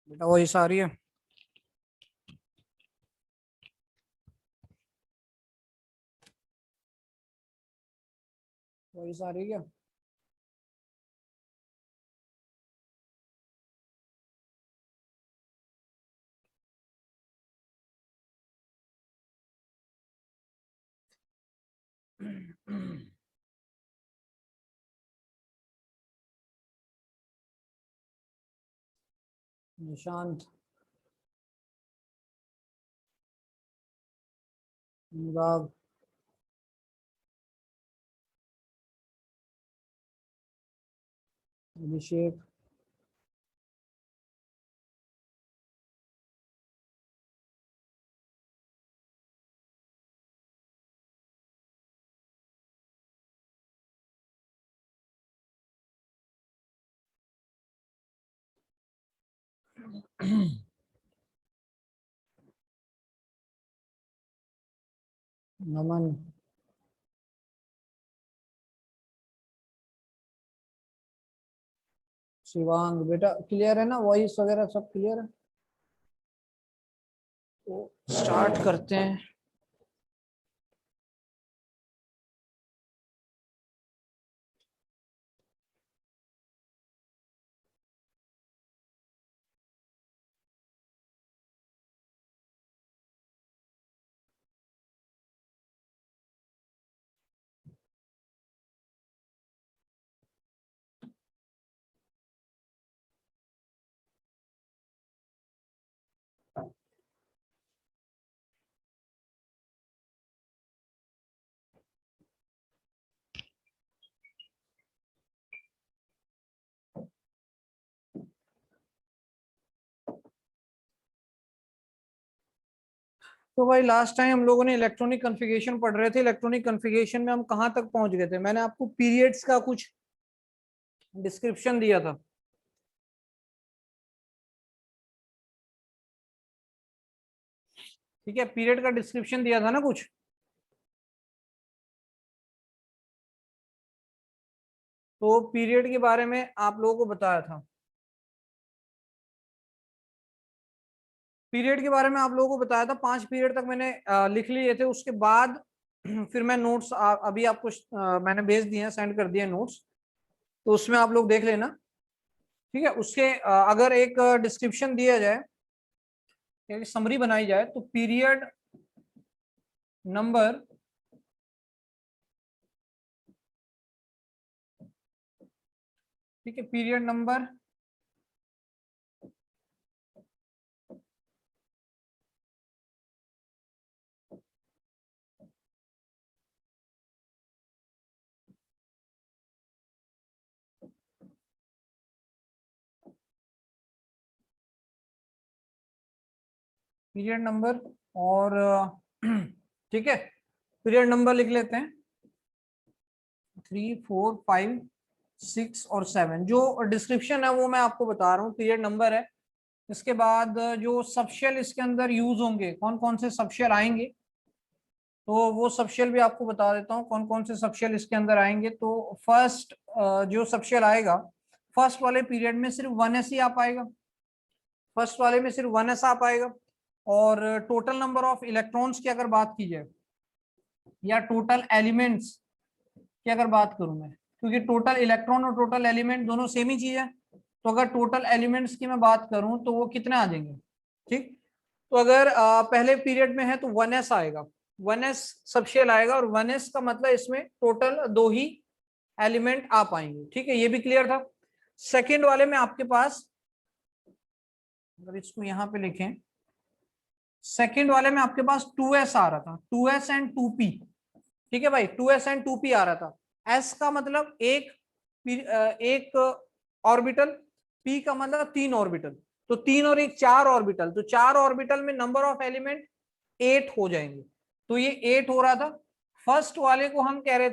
बेटा वॉइस आ रही है? वॉइस आ रही है क्या? निशांत, अनुराग, अभिषेक, नमन, शिवांग। बेटा क्लियर है ना? वॉइस वगैरह सब क्लियर है? तो स्टार्ट करते हैं। तो भाई लास्ट टाइम हम लोगों ने इलेक्ट्रॉनिक कॉन्फ़िगरेशन पढ़ रहे थे। इलेक्ट्रॉनिक कॉन्फ़िगरेशन में हम कहाँ तक पहुंच गए थे? मैंने आपको पीरियड्स का कुछ डिस्क्रिप्शन दिया था। ठीक है, पीरियड का डिस्क्रिप्शन दिया था ना कुछ। तो पीरियड के बारे में आप लोगों को बताया था। पीरियड के बारे में आप लोगों को बताया था। 5 पीरियड तक मैंने लिख लिए थे। उसके बाद फिर मैं नोट्स अभी आपको मैंने भेज दिए हैं, सेंड कर दिए नोट्स। तो उसमें आप लोग देख लेना। ठीक है, उसके अगर एक डिस्क्रिप्शन दिया जाए, एक समरी बनाई जाए, तो पीरियड नंबर ठीक है, पीरियड नंबर पीरियड नंबर और ठीक है, पीरियड नंबर लिख लेते हैं 3, 4, 5, 6 और 7। जो डिस्क्रिप्शन है वो मैं आपको बता रहा हूँ, पीरियड नंबर है। इसके बाद जो सबशेल इसके अंदर यूज होंगे, कौन कौन से सबशेल आएंगे, तो वो सबशेल भी आपको बता देता हूँ कौन कौन से सबशेल इसके अंदर आएंगे। तो फर्स्ट जो सबशेल आएगा, फर्स्ट वाले पीरियड में सिर्फ 1s ही आ पाएगा। फर्स्ट वाले में सिर्फ 1s आ पाएगा। और टोटल नंबर ऑफ इलेक्ट्रॉन्स की अगर बात की जाए, या टोटल एलिमेंट्स की अगर बात करूं मैं, क्योंकि टोटल इलेक्ट्रॉन और टोटल एलिमेंट दोनों सेम ही चीज है। तो अगर टोटल एलिमेंट्स की मैं बात करूं तो वो कितने आ जाएंगे? ठीक। तो अगर पहले पीरियड में है तो 1s आएगा, 1s सबशेल आएगा। और 1s का मतलब इसमें टोटल 2 ही एलिमेंट आ पाएंगे। ठीक है, ये भी क्लियर था। सेकेंड वाले में आपके पास, अगर इसको यहां पे लिखें, सेकेंड वाले में आपके पास 2s आ रहा था, 2s एंड 2p। ठीक है भाई, 2s एंड 2p आ रहा था। s का मतलब एक ऑर्बिटल, p का मतलब 3 ऑर्बिटल। तो 3 और 1 4 ऑर्बिटल, तो 4 ऑर्बिटल में नंबर ऑफ एलिमेंट 8 हो जाएंगे। तो ये 8 हो रहा था। फर्स्ट वाले को हम कह रहे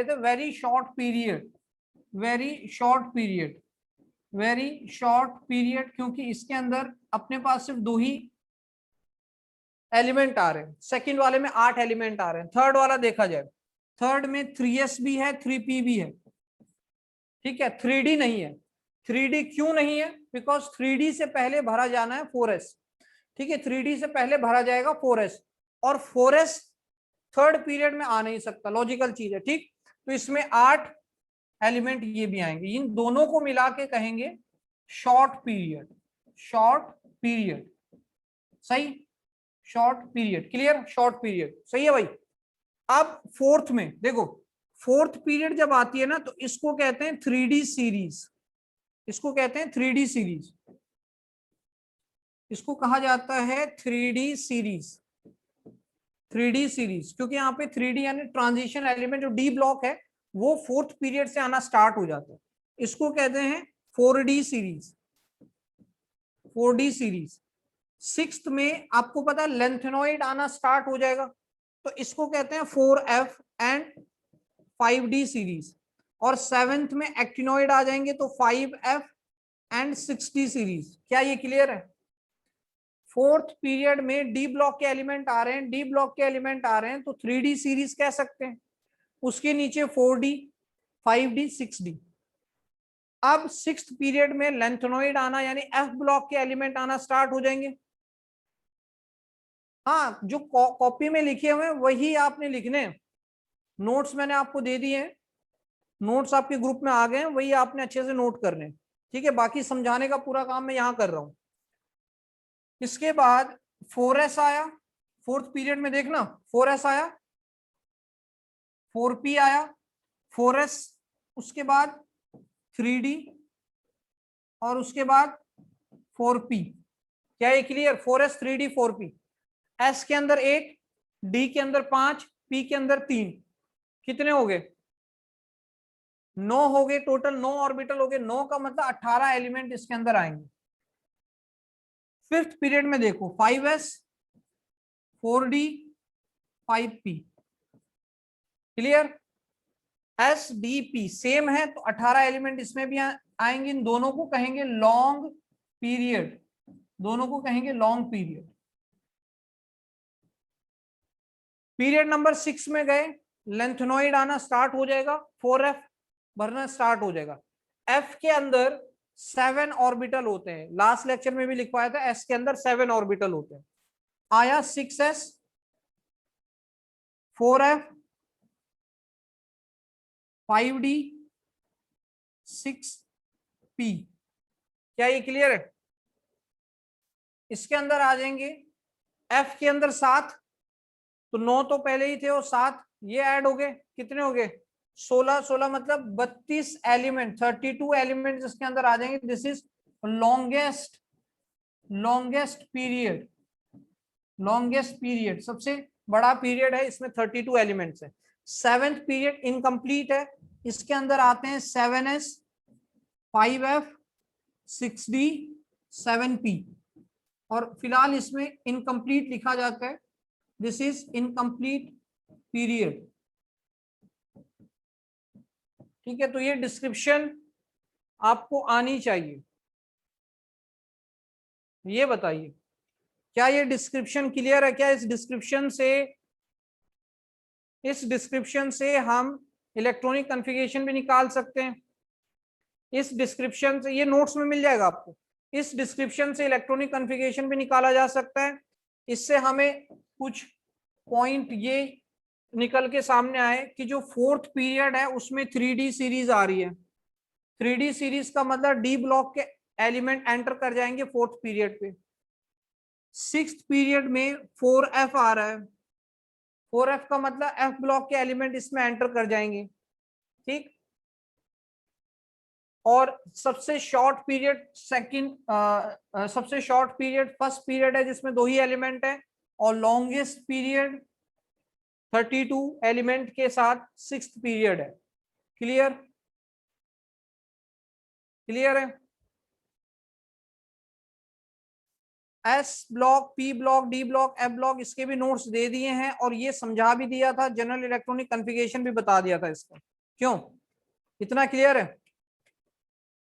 थे, very short period, very short period, very short period, क्योंकि इसके अंदर अपने पास सिर्फ 2 ही एलिमेंट आ रहे हैं। सेकंड वाले में 8 एलिमेंट आ रहे हैं। थर्ड वाला देखा जाए, थर्ड में 3s भी है, 3p भी है। ठीक है, 3d नहीं है। 3D क्यों नहीं है? बिकॉज 3D से पहले भरा जाना है 4s, ठीक है, 3D से पहले भरा जाएगा 4s, और 4s थर्ड पीरियड में आ नहीं सकता, लॉजिकल चीज है, ठीक। तो इसमें 8 एलिमेंट ये भी आएंगे, इन दोनों को मिला के कहेंगे शॉर्ट पीरियड, शॉर्ट पीरियड, सही, short period, clear, short period, सही है भाई। अब फोर्थ में देखो, फोर्थ पीरियड जब आती है ना तो इसको कहते हैं 3D सीरीज, इसको कहते हैं 3D सीरीज, इसको कहा जाता है 3D सीरीज, 3D सीरीज, क्योंकि यहाँ पे 3D यानी ट्रांजिशन एलिमेंट जो डी ब्लॉक है वो फोर्थ पीरियड से आना स्टार्ट हो जाता है, इसको कहते हैं 4D series, 4D series. Sixth में आपको पता है लेंथेनॉइड आना स्टार्ट हो जाएगा, तो इसको कहते हैं 4F एंड 5D सीरीज, और सेवेंथ में एक्टिनॉइड आ जाएंगे तो 5F एंड 6D सीरीज। क्या ये क्लियर है? फोर्थ पीरियड में डी ब्लॉक के एलिमेंट आ रहे हैं, डी ब्लॉक के एलिमेंट आ रहे हैं तो 3D सीरीज कह सकते हैं, उसके नीचे 4D, 5D, 6D। अब सिक्स्थ पीरियड में लेंथेनॉइड आना यानी एफ ब्लॉक के एलिमेंट आना स्टार्ट हो जाएंगे। हाँ, जो कॉपी में लिखे हुए हैं वही आपने लिखने हैं, नोट्स मैंने आपको दे दिए हैं, नोट्स आपके ग्रुप में आ गए हैं, वही आपने अच्छे से नोट करने हैं, ठीक है। बाकी समझाने का पूरा काम मैं यहाँ कर रहा हूँ। इसके बाद 4S आया, फोर्थ पीरियड में देखना 4S आया, 4P आया, 4S, उसके बाद 3D, और उसके बाद 4P। क्या ये clear? 4S, 3D, 4P। S के अंदर 1, D के अंदर 5, P के अंदर 3, कितने हो गए? 9 हो गए टोटल, 9 ऑर्बिटल हो गए, 9 का मतलब 18 एलिमेंट इसके अंदर आएंगे। फिफ्थ पीरियड में देखो 5S, 4D, 5P, clear. SDP same है तो 18 एलिमेंट इसमें भी आएंगे, इन दोनों को कहेंगे लॉन्ग पीरियड, दोनों को कहेंगे लॉन्ग पीरियड। पीरियड नंबर 6 में गए, लेंथेनॉइड आना स्टार्ट हो जाएगा, 4F भरना स्टार्ट हो जाएगा। F के अंदर 7 ऑर्बिटल होते हैं, लास्ट लेक्चर में भी लिखवाया था, S के अंदर 7 ऑर्बिटल होते हैं। आया 6S, 4F, 5D, 6P। क्या ये क्लियर है? इसके अंदर आ जाएंगे F के अंदर 7, तो 9 तो पहले ही थे और 7 ये ऐड हो गए, कितने हो गए? 16, 16 मतलब 32 एलिमेंट, 32 एलिमेंट इसके अंदर आ जाएंगे। This is longest, longest period, longest period, सबसे बड़ा पीरियड है, इसमें 32 एलिमेंट्स है। सेवेंथ पीरियड इनकम्प्लीट है, इसके अंदर आते हैं 7S, 5F, 6D, 7P, और फिलहाल इसमें इनकम्प्लीट लिखा जाता है, दिस इज इनकम्प्लीट पीरियड, ठीक है। तो ये डिस्क्रिप्शन आपको आनी चाहिए, ये बताइए क्या ये डिस्क्रिप्शन क्लियर है? क्या इस डिस्क्रिप्शन से हम इलेक्ट्रॉनिक कॉन्फ़िगरेशन भी निकाल सकते हैं? इस डिस्क्रिप्शन से, ये नोट्स में मिल जाएगा आपको, इस डिस्क्रिप्शन से इलेक्ट्रॉनिक कॉन्फ़िगरेशन भी निकाला जा सकता है। इससे हमें कुछ पॉइंट ये निकल के सामने आए कि जो फोर्थ पीरियड है उसमें 3D सीरीज आ रही है। 3D सीरीज का मतलब डी ब्लॉक के एलिमेंट एंटर कर जाएंगे फोर्थ पीरियड पे। सिक्स्थ पीरियड में 4F आ रहा है, 4F का मतलब F ब्लॉक के एलिमेंट इसमें एंटर कर जाएंगे, ठीक। और सबसे शॉर्ट पीरियड सबसे शॉर्ट पीरियड फर्स्ट पीरियड है जिसमें 2 ही एलिमेंट है, और लॉन्गेस्ट पीरियड 32 एलिमेंट के साथ सिक्स्थ पीरियड है। क्लियर? क्लियर है? S block, P block, D block, F block, इसके भी नोट्स दे दिए हैं, और ये समझा भी दिया था, जनरल इलेक्ट्रॉनिक कॉन्फ़िगरेशन भी बता दिया था इसका। क्यों? इतना क्लियर है?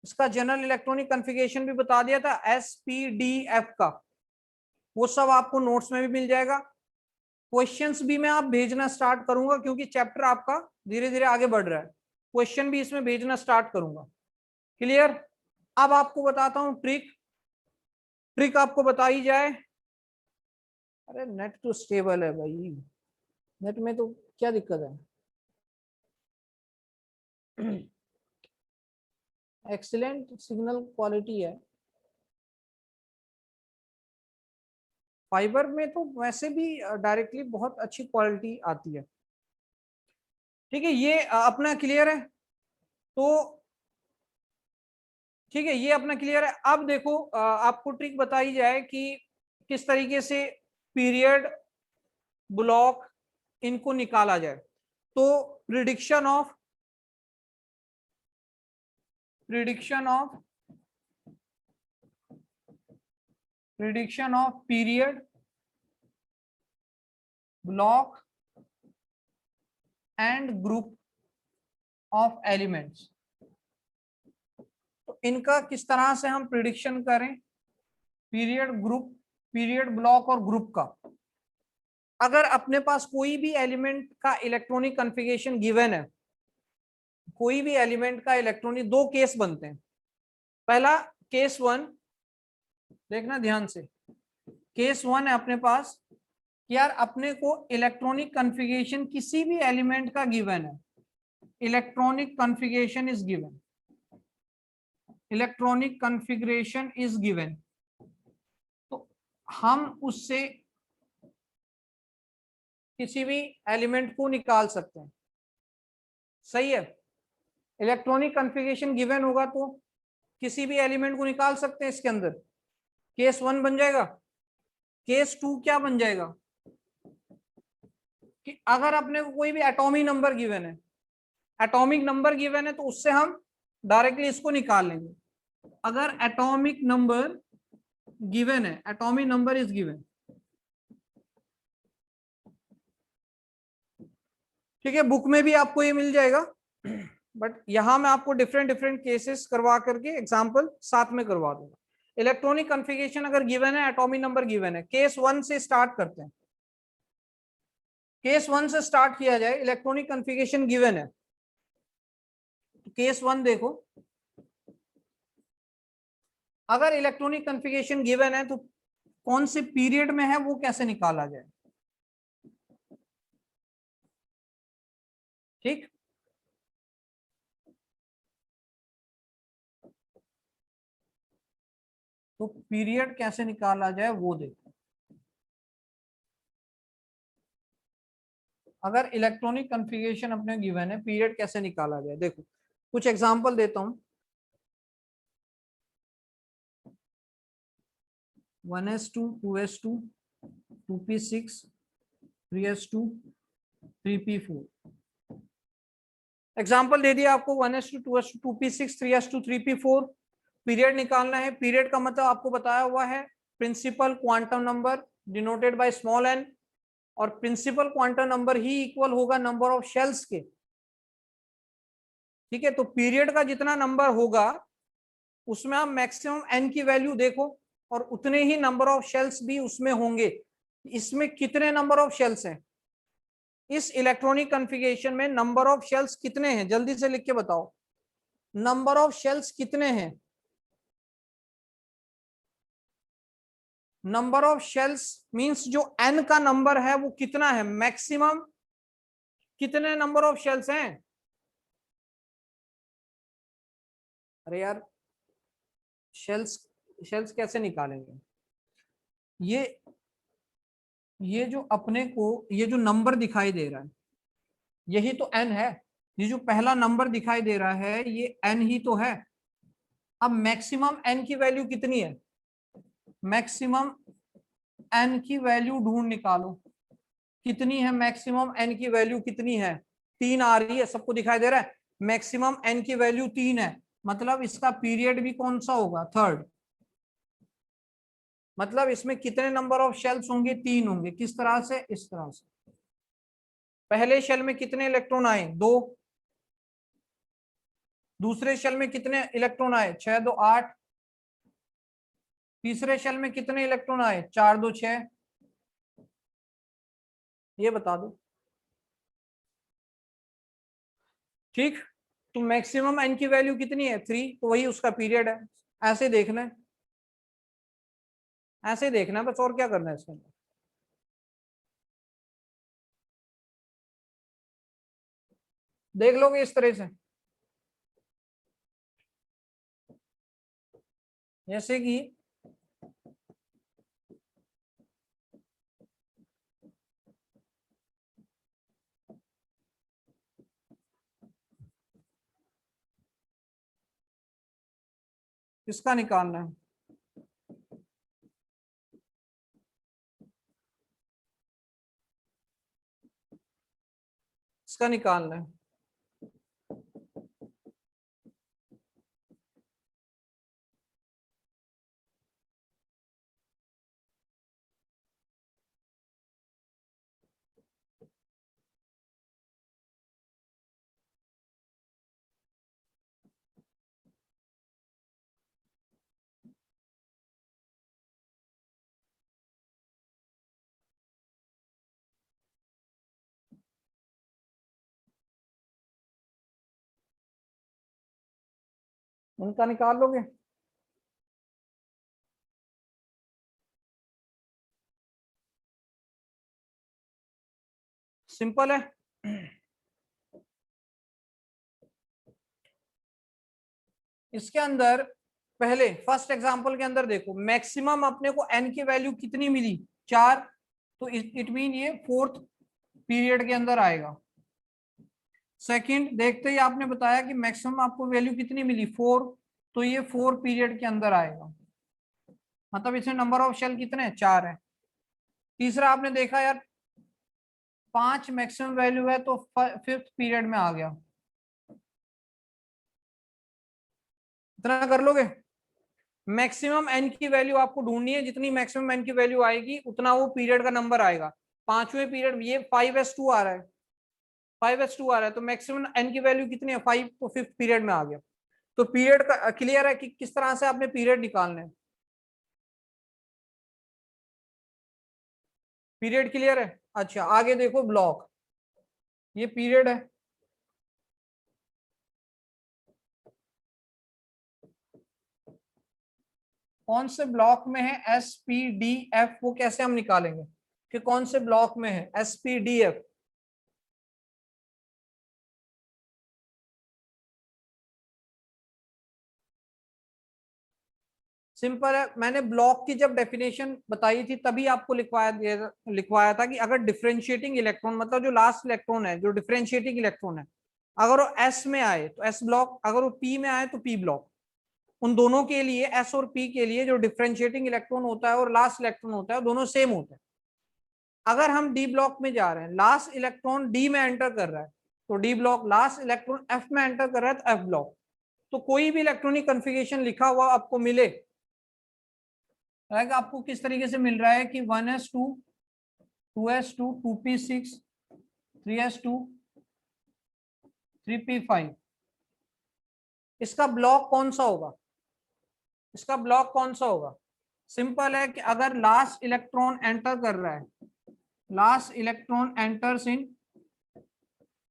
इसका जनरल इलेक्ट्रॉनिक कॉन्फ़िगरेशन भी बता दिया था, एस पी डी एफ का, वो सब आपको नोट्स में भी मिल जाएगा। क्वेश्चंस भी मैं आप भेजना स्टार्ट करूंगा क्योंकि चैप्टर आपका धीरे धीरे आगे बढ़ रहा है, क्वेश्चन भी इसमें भेजना स्टार्ट करूंगा। क्लियर? अब आपको बताता हूं ट्रिक। ट्रिक आपको बताई जाए, अरे नेट तो स्टेबल है भाई, नेट में तो क्या दिक्कत है। एक्सीलेंट सिग्नल क्वालिटी है। फाइबर में तो वैसे भी डायरेक्टली बहुत अच्छी क्वालिटी आती है। ठीक है, ये अपना क्लियर है। तो ठीक है, ये अपना क्लियर है। अब देखो आपको ट्रिक बताई जाए कि किस तरीके से पीरियड, ब्लॉक, इनको निकाला जाए। तो prediction of prediction of prediction of period, block and group of elements. तो इनका किस तरह से हम प्रिडिक्शन करें, पीरियड, ग्रुप, पीरियड, ब्लॉक और ग्रुप का। अगर अपने पास कोई भी एलिमेंट का इलेक्ट्रॉनिक कॉन्फ़िगरेशन गिवन है, कोई भी एलिमेंट का इलेक्ट्रॉनिक, दो केस बनते हैं। पहला केस वन, देखना ध्यान से, केस वन है अपने पास कि यार अपने को इलेक्ट्रॉनिक कॉन्फ़िगरेशन किसी भी एलिमेंट का गिवन है, electronic configuration is given, electronic configuration is given. तो हम उससे किसी भी एलिमेंट को निकाल सकते हैं। सही है, इलेक्ट्रॉनिक कॉन्फ़िगरेशन गिवन होगा तो किसी भी एलिमेंट को निकाल सकते हैं इसके अंदर। केस वन बन जाएगा। केस टू क्या बन जाएगा कि अगर अपने को कोई भी एटॉमिक नंबर गिवन है, एटॉमिक नंबर गिवन है तो उससे हम डायरेक्टली इसको निकाल लेंगे। अगर एटॉमिक नंबर गिवन है, एटॉमिक नंबर इज गिवन, ठीक है, बुक में भी आपको ये मिल जाएगा, बट यहां मैं आपको डिफरेंट डिफरेंट केसेस करवा करके एग्जांपल साथ में करवा दूंगा। इलेक्ट्रॉनिक कॉन्फ़िगरेशन अगर गिवन है, एटॉमिक नंबर गिवन है, केस वन से स्टार्ट करते हैं। केस वन से स्टार्ट किया जाए, इलेक्ट्रॉनिक कॉन्फ़िगरेशन गिवन है तो केस वन देखो, अगर इलेक्ट्रॉनिक कॉन्फ़िगरेशन गिवन है तो कौन से पीरियड में है वो कैसे निकाला जाए। ठीक, तो पीरियड कैसे निकाला जाए वो देखो। अगर इलेक्ट्रॉनिक कॉन्फ़िगरेशन अपने गिवन है, पीरियड कैसे निकाला जाए, देखो कुछ एग्जांपल देता हूं। 1s2, 2s2, 2p6, 3s2, 3p4। Example दे दिया आपको, 1s2, 2s2, 2p6, 3s2, 3p4। Period निकालना है। पीरियड का मतलब आपको बताया हुआ है, principal quantum number denoted by small n, और प्रिंसिपल क्वांटम नंबर ही इक्वल होगा नंबर ऑफ शेल्स के। ठीक है, तो पीरियड का जितना नंबर होगा उसमें आप मैक्सिमम n की वैल्यू देखो, और उतने ही नंबर ऑफ शेल्स भी उसमें होंगे। इसमें कितने नंबर ऑफ शेल्स हैं इस इलेक्ट्रॉनिक कॉन्फ़िगरेशन में, नंबर ऑफ शेल्स कितने हैं जल्दी से लिख के बताओ, नंबर ऑफ शेल्स कितने हैं। नंबर ऑफ शेल्स मींस जो n का नंबर है वो कितना है, मैक्सिमम कितने नंबर ऑफ शेल्स हैं। अरे यार, शेल्स शेल्स कैसे निकालेंगे। ये ये जो अपने को ये जो नंबर दिखाई दे रहा है यही तो n है। ये जो पहला नंबर दिखाई दे रहा है ये n ही तो है। अब मैक्सिमम n की वैल्यू कितनी है, मैक्सिमम n की वैल्यू ढूंढ निकालो। कितनी है मैक्सिमम n की वैल्यू, कितनी है, 3 आ रही है, सबको दिखाई दे रहा है। मैक्सिमम n की वैल्यू 3 है, मतलब इसका पीरियड भी कौन सा होगा, थर्ड। मतलब इसमें कितने नंबर ऑफ शेल्स होंगे, 3 होंगे। किस तरह से, इस तरह से। पहले शेल में कितने इलेक्ट्रॉन आए, 2। दूसरे शेल में कितने इलेक्ट्रॉन आए, 6 2 8। तीसरे शेल में कितने इलेक्ट्रॉन आए, 4 2 6। ये बता दो। ठीक, तो मैक्सिमम एन की वैल्यू कितनी है, 3, तो वही उसका पीरियड है। ऐसे देखना है, ऐसे देखना है बस, और क्या करना है इसके अंदर। देख लोगे इस तरह से, जैसे कि किसका निकालना है, इसका निकालना है। उनका निकाल लोगे, सिंपल है। इसके अंदर पहले फर्स्ट एग्जांपल के अंदर देखो, मैक्सिमम अपने को एन की वैल्यू कितनी मिली, 4, तो इट मीन ये फोर्थ पीरियड के अंदर आएगा। सेकंड देखते ही आपने बताया कि मैक्सिमम आपको वैल्यू कितनी मिली, 4, तो ये 4 पीरियड के अंदर आएगा, मतलब इसमें नंबर ऑफ शेल कितने हैं, 4 है। तीसरा आपने देखा यार 5 मैक्सिमम वैल्यू है तो फिफ्थ पीरियड में आ गया, इतना कर लोगे। मैक्सिमम एन की वैल्यू आपको ढूंढनी है, जितनी मैक्सिमम एन की वैल्यू आएगी उतना वो पीरियड का नंबर आएगा। पांचवें पीरियड ये 5s2 आ रहा है, 5s2 आ रहा है, तो मैक्सिमम एन की वैल्यू कितनी है, 5, तो फिफ्थ पीरियड में आ गया। तो पीरियड का क्लियर है कि किस तरह से आपने पीरियड निकालने हैं, पीरियड क्लियर है। अच्छा आगे देखो ब्लॉक, ये पीरियड है, कौन से ब्लॉक में है, एस पी डी एफ, वो कैसे हम निकालेंगे कि कौन से ब्लॉक में है S P D F. Simple है, मैंने ब्लॉक की जब डेफिनेशन बताई थी तभी आपको लिखवाया था कि अगर डिफरेंशिएटिंग इलेक्ट्रॉन, मतलब जो लास्ट इलेक्ट्रॉन है, जो डिफरेंशिएटिंग इलेक्ट्रॉन है, अगर वो एस में आए तो एस ब्लॉक, अगर वो पी में आए तो पी ब्लॉक। उन दोनों के लिए, एस और पी के लिए, जो डिफरेंशिएटिंग इलेक्ट्रॉन होता है और लास्ट इलेक्ट्रॉन होता है, दोनों सेम होते हैं। अगर हम डी ब्लॉक में जा रहे हैं, लास्ट इलेक्ट्रॉन डी में एंटर कर रहा है तो D block, last electron F में एंटर कर रहा है तो एफ ब्लॉक। तो कोई भी इलेक्ट्रॉनिक कन्फिगरेशन लिखा हुआ आपको मिले, आपको किस तरीके से मिल रहा है कि 1s2, 2s2, 2p6, 3s2, 3p5, इसका ब्लॉक कौन सा होगा, इसका ब्लॉक कौन सा होगा। सिंपल है कि अगर लास्ट इलेक्ट्रॉन एंटर कर रहा है, last electron enters in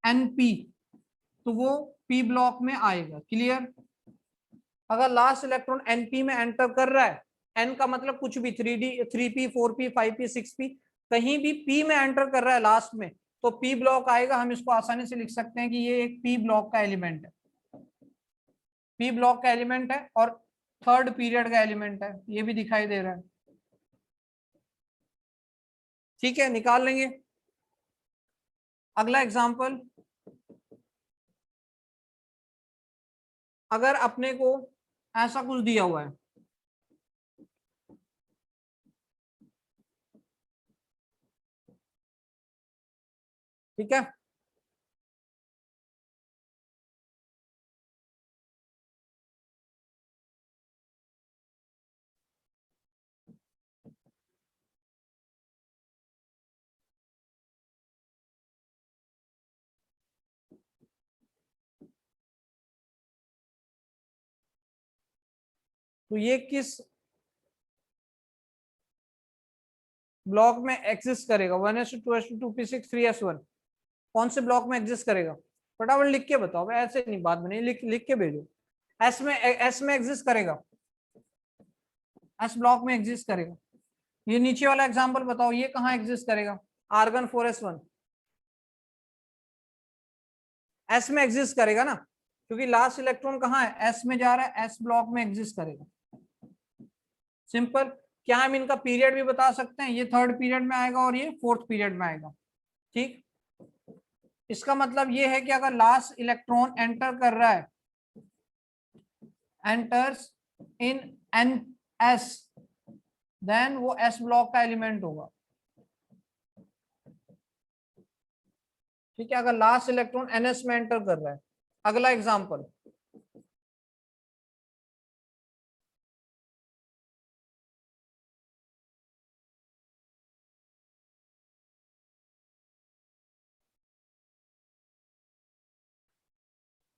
NP, तो वो पी ब्लॉक में आएगा, क्लियर। अगर लास्ट इलेक्ट्रॉन एनपी में एंटर कर रहा है, एन का मतलब कुछ भी, 3d, 3p, 4p, 5p, 6p, कहीं भी पी में एंटर कर रहा है लास्ट में, तो पी ब्लॉक आएगा। हम इसको आसानी से लिख सकते हैं कि ये एक पी ब्लॉक का एलिमेंट है, पी ब्लॉक का एलिमेंट है और थर्ड पीरियड का एलिमेंट है, ये भी दिखाई दे रहा है। ठीक है, निकाल लेंगे। अगला एग्जांपल, अगर अपने को ऐसा कुछ दिया हुआ है, ठीक है, तो ये किस ब्लॉक में एग्जिस्ट करेगा, 1s2, 2s2, 2p6, 3s1, कौन से ब्लॉक में एग्जिस्ट करेगा, फटाफट लिख के बताओ, ऐसे नहीं बात बनी, लिख लिख के भेजो। एस में एग्जिस्ट करेगा, एस ब्लॉक में एग्जिस्ट करेगा। ये नीचे वाला एग्जांपल बताओ, ये कहाँ एग्जिस्ट करेगा? आर्गन 4s1 एस में एग्जिस्ट करेगा ना, क्योंकि लास्ट इलेक्ट्रॉन कहाँ है? एस में जा रहा है, एस ब्लॉक में एग्जिस्ट करेगा। सिंपल। क्या हम इनका पीरियड भी बता सकते हैं? ये थर्ड पीरियड में आएगा और ये फोर्थ पीरियड में आएगा। ठीक, इसका मतलब ये है कि अगर लास्ट इलेक्ट्रॉन एंटर कर रहा है, enters in n s, then वो एस ब्लॉक का एलिमेंट होगा। ठीक है, अगर लास्ट इलेक्ट्रॉन एनएस में एंटर कर रहा है। अगला एग्जांपल,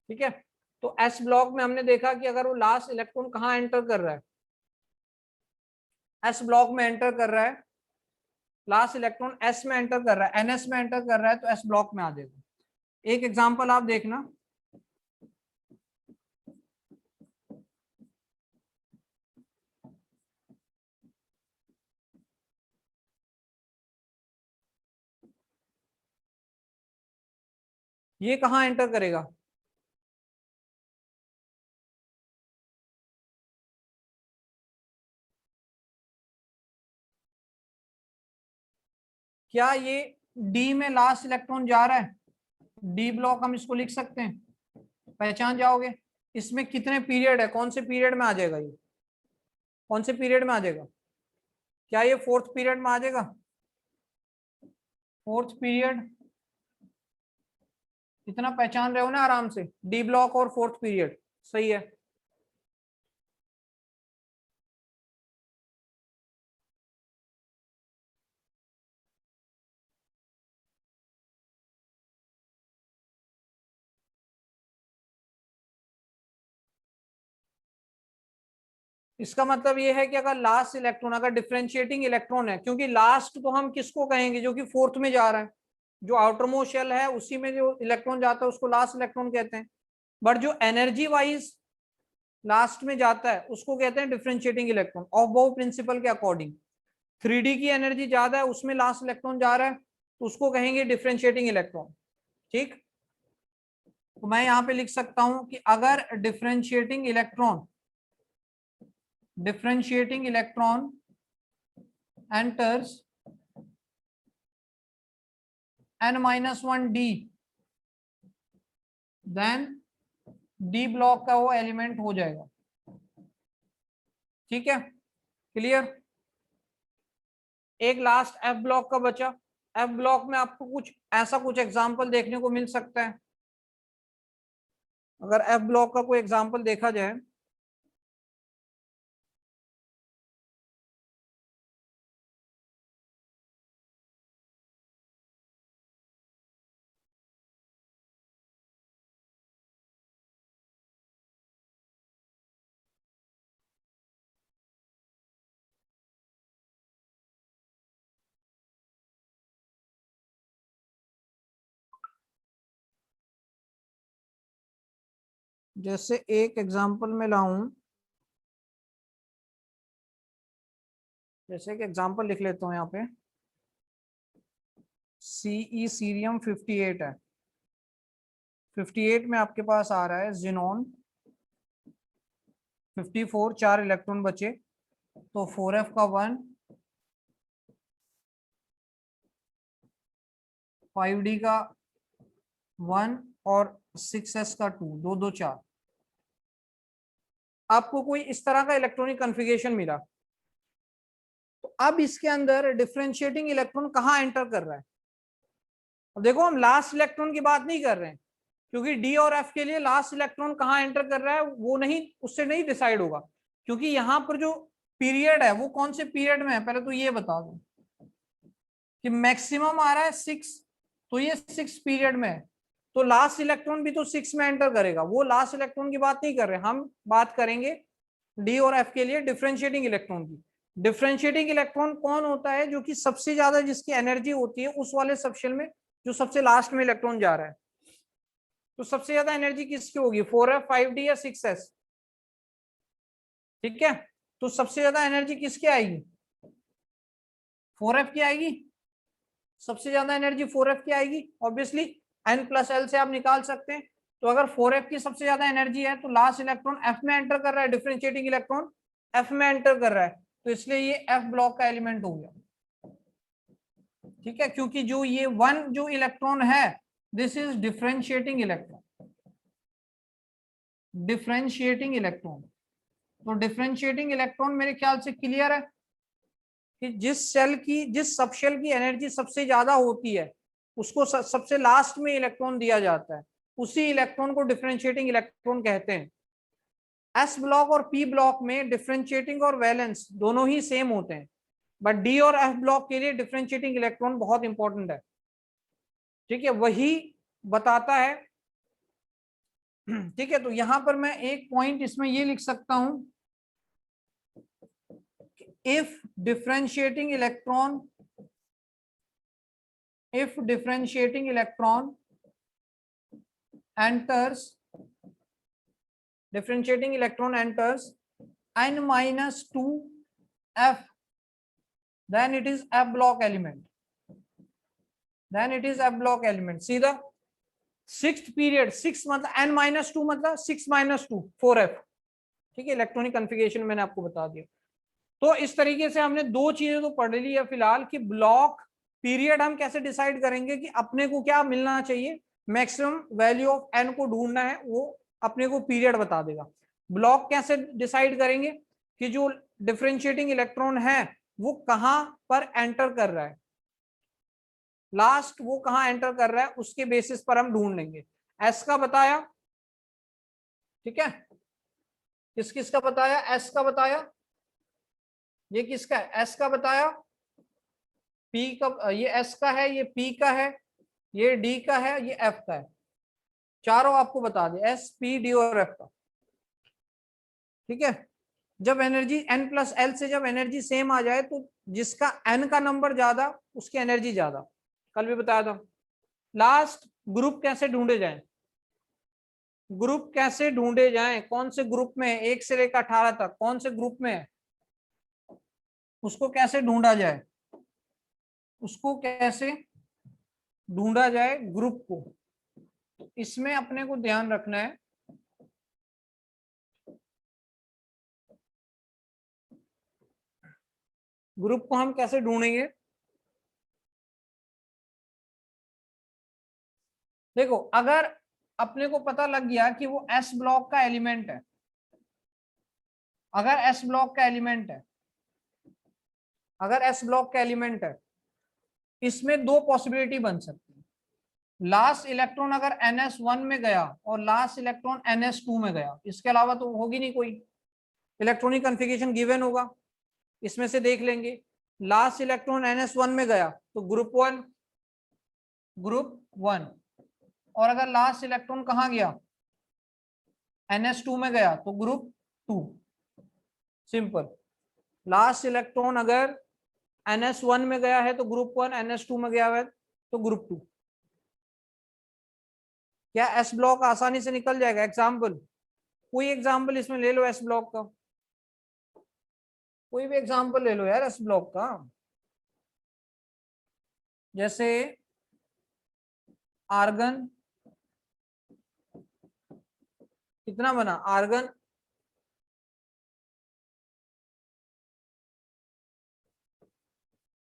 ठीक है, तो एस ब्लॉक में हमने देखा कि अगर वो लास्ट इलेक्ट्रॉन कहाँ एंटर कर रहा है, एस ब्लॉक में एंटर कर रहा है, लास्ट इलेक्ट्रॉन एस में एंटर कर रहा है, एनएस में एंटर कर रहा है, तो एस ब्लॉक में आ जाएगा। एक एग्जांपल आप देखना, ये कहाँ एंटर करेगा? क्या ये डी में लास्ट इलेक्ट्रॉन जा रहा है? डी ब्लॉक हम इसको लिख सकते हैं, पहचान जाओगे। इसमें कितने पीरियड है, कौन से पीरियड में आ जाएगा? ये कौन से पीरियड में आ जाएगा? क्या ये फोर्थ पीरियड में आ जाएगा? फोर्थ पीरियड, इतना पहचान रहे हो ना आराम से, डी ब्लॉक और फोर्थ पीरियड, सही है। इसका मतलब ये है कि अगर लास्ट इलेक्ट्रॉन, अगर डिफरेंशिएटिंग इलेक्ट्रॉन है, क्योंकि लास्ट तो हम किसको कहेंगे? जो कि फोर्थ में जा रहा है, जो आउटर मोस्ट शेल है उसी में जो इलेक्ट्रॉन जाता है उसको लास्ट इलेक्ट्रॉन कहते हैं। बट जो एनर्जी वाइज लास्ट में जाता है उसको कहते हैं डिफरेंशिएटिंग इलेक्ट्रॉन, ऑफ बाउ प्रिंसिपल के अकॉर्डिंग। 3D की एनर्जी ज्यादा है, उसमें लास्ट इलेक्ट्रॉन जा रहा है, तो उसको कहेंगे डिफरेंशिएटिंग इलेक्ट्रॉन। ठीक, तो मैं यहाँ पे लिख सकता हूं कि अगर differentiating electron enters n-1 d, then d block का वो एलिमेंट हो जाएगा। ठीक है, क्लियर। एक लास्ट एफ ब्लॉक का बचा। एफ ब्लॉक में आपको कुछ ऐसा कुछ एग्जांपल देखने को मिल सकता है। अगर एफ ब्लॉक का कोई एग्जांपल देखा जाए, जैसे एक एग्जांपल में लाऊं, जैसे एक एग्जांपल लिख लेता हूं यहाँ पे, सीई सीरियम 58 है। 58 में आपके पास आ रहा है जिनोन 54, 4 इलेक्ट्रॉन बचे, तो 4f का 1, 5d का 1 और 6s का 2, 2 2 4। आपको कोई इस तरह का इलेक्ट्रॉनिक कॉन्फ़िगरेशन मिला, तो अब इसके अंदर डिफरेंशिएटिंग इलेक्ट्रॉन कहाँ एंटर कर रहा है? अब देखो, हम लास्ट इलेक्ट्रॉन की बात नहीं कर रहे हैं, क्योंकि डी और एफ के लिए लास्ट इलेक्ट्रॉन कहाँ एंटर कर रहा है वो नहीं, उससे नहीं डिसाइड होगा, क्योंकि यहाँ पर जो पीरियड है वो कौन से पीरियड में है, पहले तो ये बता दो कि मैक्सिमम आ रहा है 6, तो ये 6 पीरियड में है, तो लास्ट इलेक्ट्रॉन भी तो 6 में एंटर करेगा। वो लास्ट इलेक्ट्रॉन की बात नहीं कर रहे, हम बात करेंगे डी और एफ के लिए डिफरेंशिएटिंग इलेक्ट्रॉन की। डिफरेंशिएटिंग इलेक्ट्रॉन कौन होता है? जो कि सबसे ज्यादा जिसकी एनर्जी होती है उस वाले सबशेल में, जो सबसे लास्ट में इलेक्ट्रॉन जा रहा है। तो सबसे ज्यादा एनर्जी किसकी होगी? 4f, 5d या 6s? ठीक है, तो सबसे ज्यादा एनर्जी किसकी आएगी? 4f की आएगी। सबसे ज्यादा एनर्जी 4f की आएगी ऑब्वियसली, n+l से आप निकाल सकते हैं। तो अगर 4f की सबसे ज्यादा एनर्जी है तो लास्ट इलेक्ट्रॉन f में एंटर कर रहा है, डिफरेंशिएटिंग इलेक्ट्रॉन f में एंटर कर रहा है, तो इसलिए ये f ब्लॉक का एलिमेंट हो गया। ठीक है, क्योंकि जो ये 1 जो इलेक्ट्रॉन है, this is differentiating electron, differentiating electron. तो डिफरेंशिएटिंग इलेक्ट्रॉन मेरे ख्याल से क्लियर है कि जिस सब शेल की एनर्जी सबसे ज्यादा होती है उसको सबसे लास्ट में इलेक्ट्रॉन दिया जाता है, उसी इलेक्ट्रॉन को डिफरेंशिएटिंग इलेक्ट्रॉन कहते हैं। एस ब्लॉक और पी ब्लॉक में डिफरेंशिएटिंग और वैलेंस दोनों ही सेम होते हैं, बट डी और एफ ब्लॉक के लिए डिफरेंशिएटिंग इलेक्ट्रॉन बहुत इंपॉर्टेंट है। ठीक है, वही बताता है। ठीक है, तो यहां पर मैं एक पॉइंट इसमें ये लिख सकता हूं, if differentiating electron enters n-2 f, then it is f block element, सीधा 6th पीरियड, 6 मतलब n-2 मतलब 6-2 4f। ठीक है, इलेक्ट्रॉनिक कॉन्फ़िगरेशन मैंने आपको बता दिया। तो इस तरीके से हमने दो चीजें तो पढ़ ली है फिलहाल, कि ब्लॉक पीरियड हम कैसे डिसाइड करेंगे कि अपने को क्या मिलना चाहिए, मैक्सिमम वैल्यू ऑफ एन को ढूंढना है, वो अपने को पीरियड बता देगा। ब्लॉक कैसे डिसाइड करेंगे कि जो डिफरेंशिएटिंग इलेक्ट्रॉन है वो कहां पर एंटर कर रहा है, लास्ट वो कहां एंटर कर रहा है, उसके बेसिस पर हम ढूंढ लेंगे। एस का बताया, ठीक है, किस किस का बताया, एस का बताया, ये किसका है, एस का बताया, पी का, ये एस का है, ये पी का है, ये डी का है, ये एफ का है, चारों आपको बता दे, एस पी डी और एफ का। ठीक है, जब एनर्जी n+l से जब एनर्जी सेम आ जाए तो जिसका n का नंबर ज्यादा उसकी एनर्जी ज्यादा, कल भी बताया था। लास्ट ग्रुप कैसे ढूंढे जाए, ग्रुप कैसे ढूंढे जाएं, कौन से ग्रुप में 1 से लेकर 18 तक कौन से ग्रुप में है, उसको कैसे ढूंढा जाए, उसको कैसे ढूंढा जाए ग्रुप को, तो इसमें अपने को ध्यान रखना है। ग्रुप को हम कैसे ढूंढेंगे, देखो अगर अपने को पता लग गया कि वो एस ब्लॉक का एलिमेंट है, अगर एस ब्लॉक का एलिमेंट है, अगर एस ब्लॉक का एलिमेंट है, इसमें दो पॉसिबिलिटी बन सकती है। लास्ट इलेक्ट्रॉन अगर ns1 में गया और लास्ट इलेक्ट्रॉन ns2 में गया, इसके अलावा तो होगी नहीं कोई, इलेक्ट्रॉनिक कॉन्फ़िगरेशन गिवन होगा, इसमें से देख लेंगे। लास्ट इलेक्ट्रॉन ns1 में गया तो ग्रुप 1, और अगर लास्ट इलेक्ट्रॉन कहाँ गया, ns2 में गया तो ग्रुप 2। सिंपल, लास्ट इलेक्ट्रॉन अगर ns1 में गया है तो ग्रुप 1, ns2 में गया है तो ग्रुप 2। क्या एस ब्लॉक आसानी से निकल जाएगा? एग्जाम्पल, कोई एग्जाम्पल इसमें ले लो एस ब्लॉक का, कोई भी एग्जाम्पल ले लो यार एस ब्लॉक का। जैसे आर्गन, कितना बना आर्गन,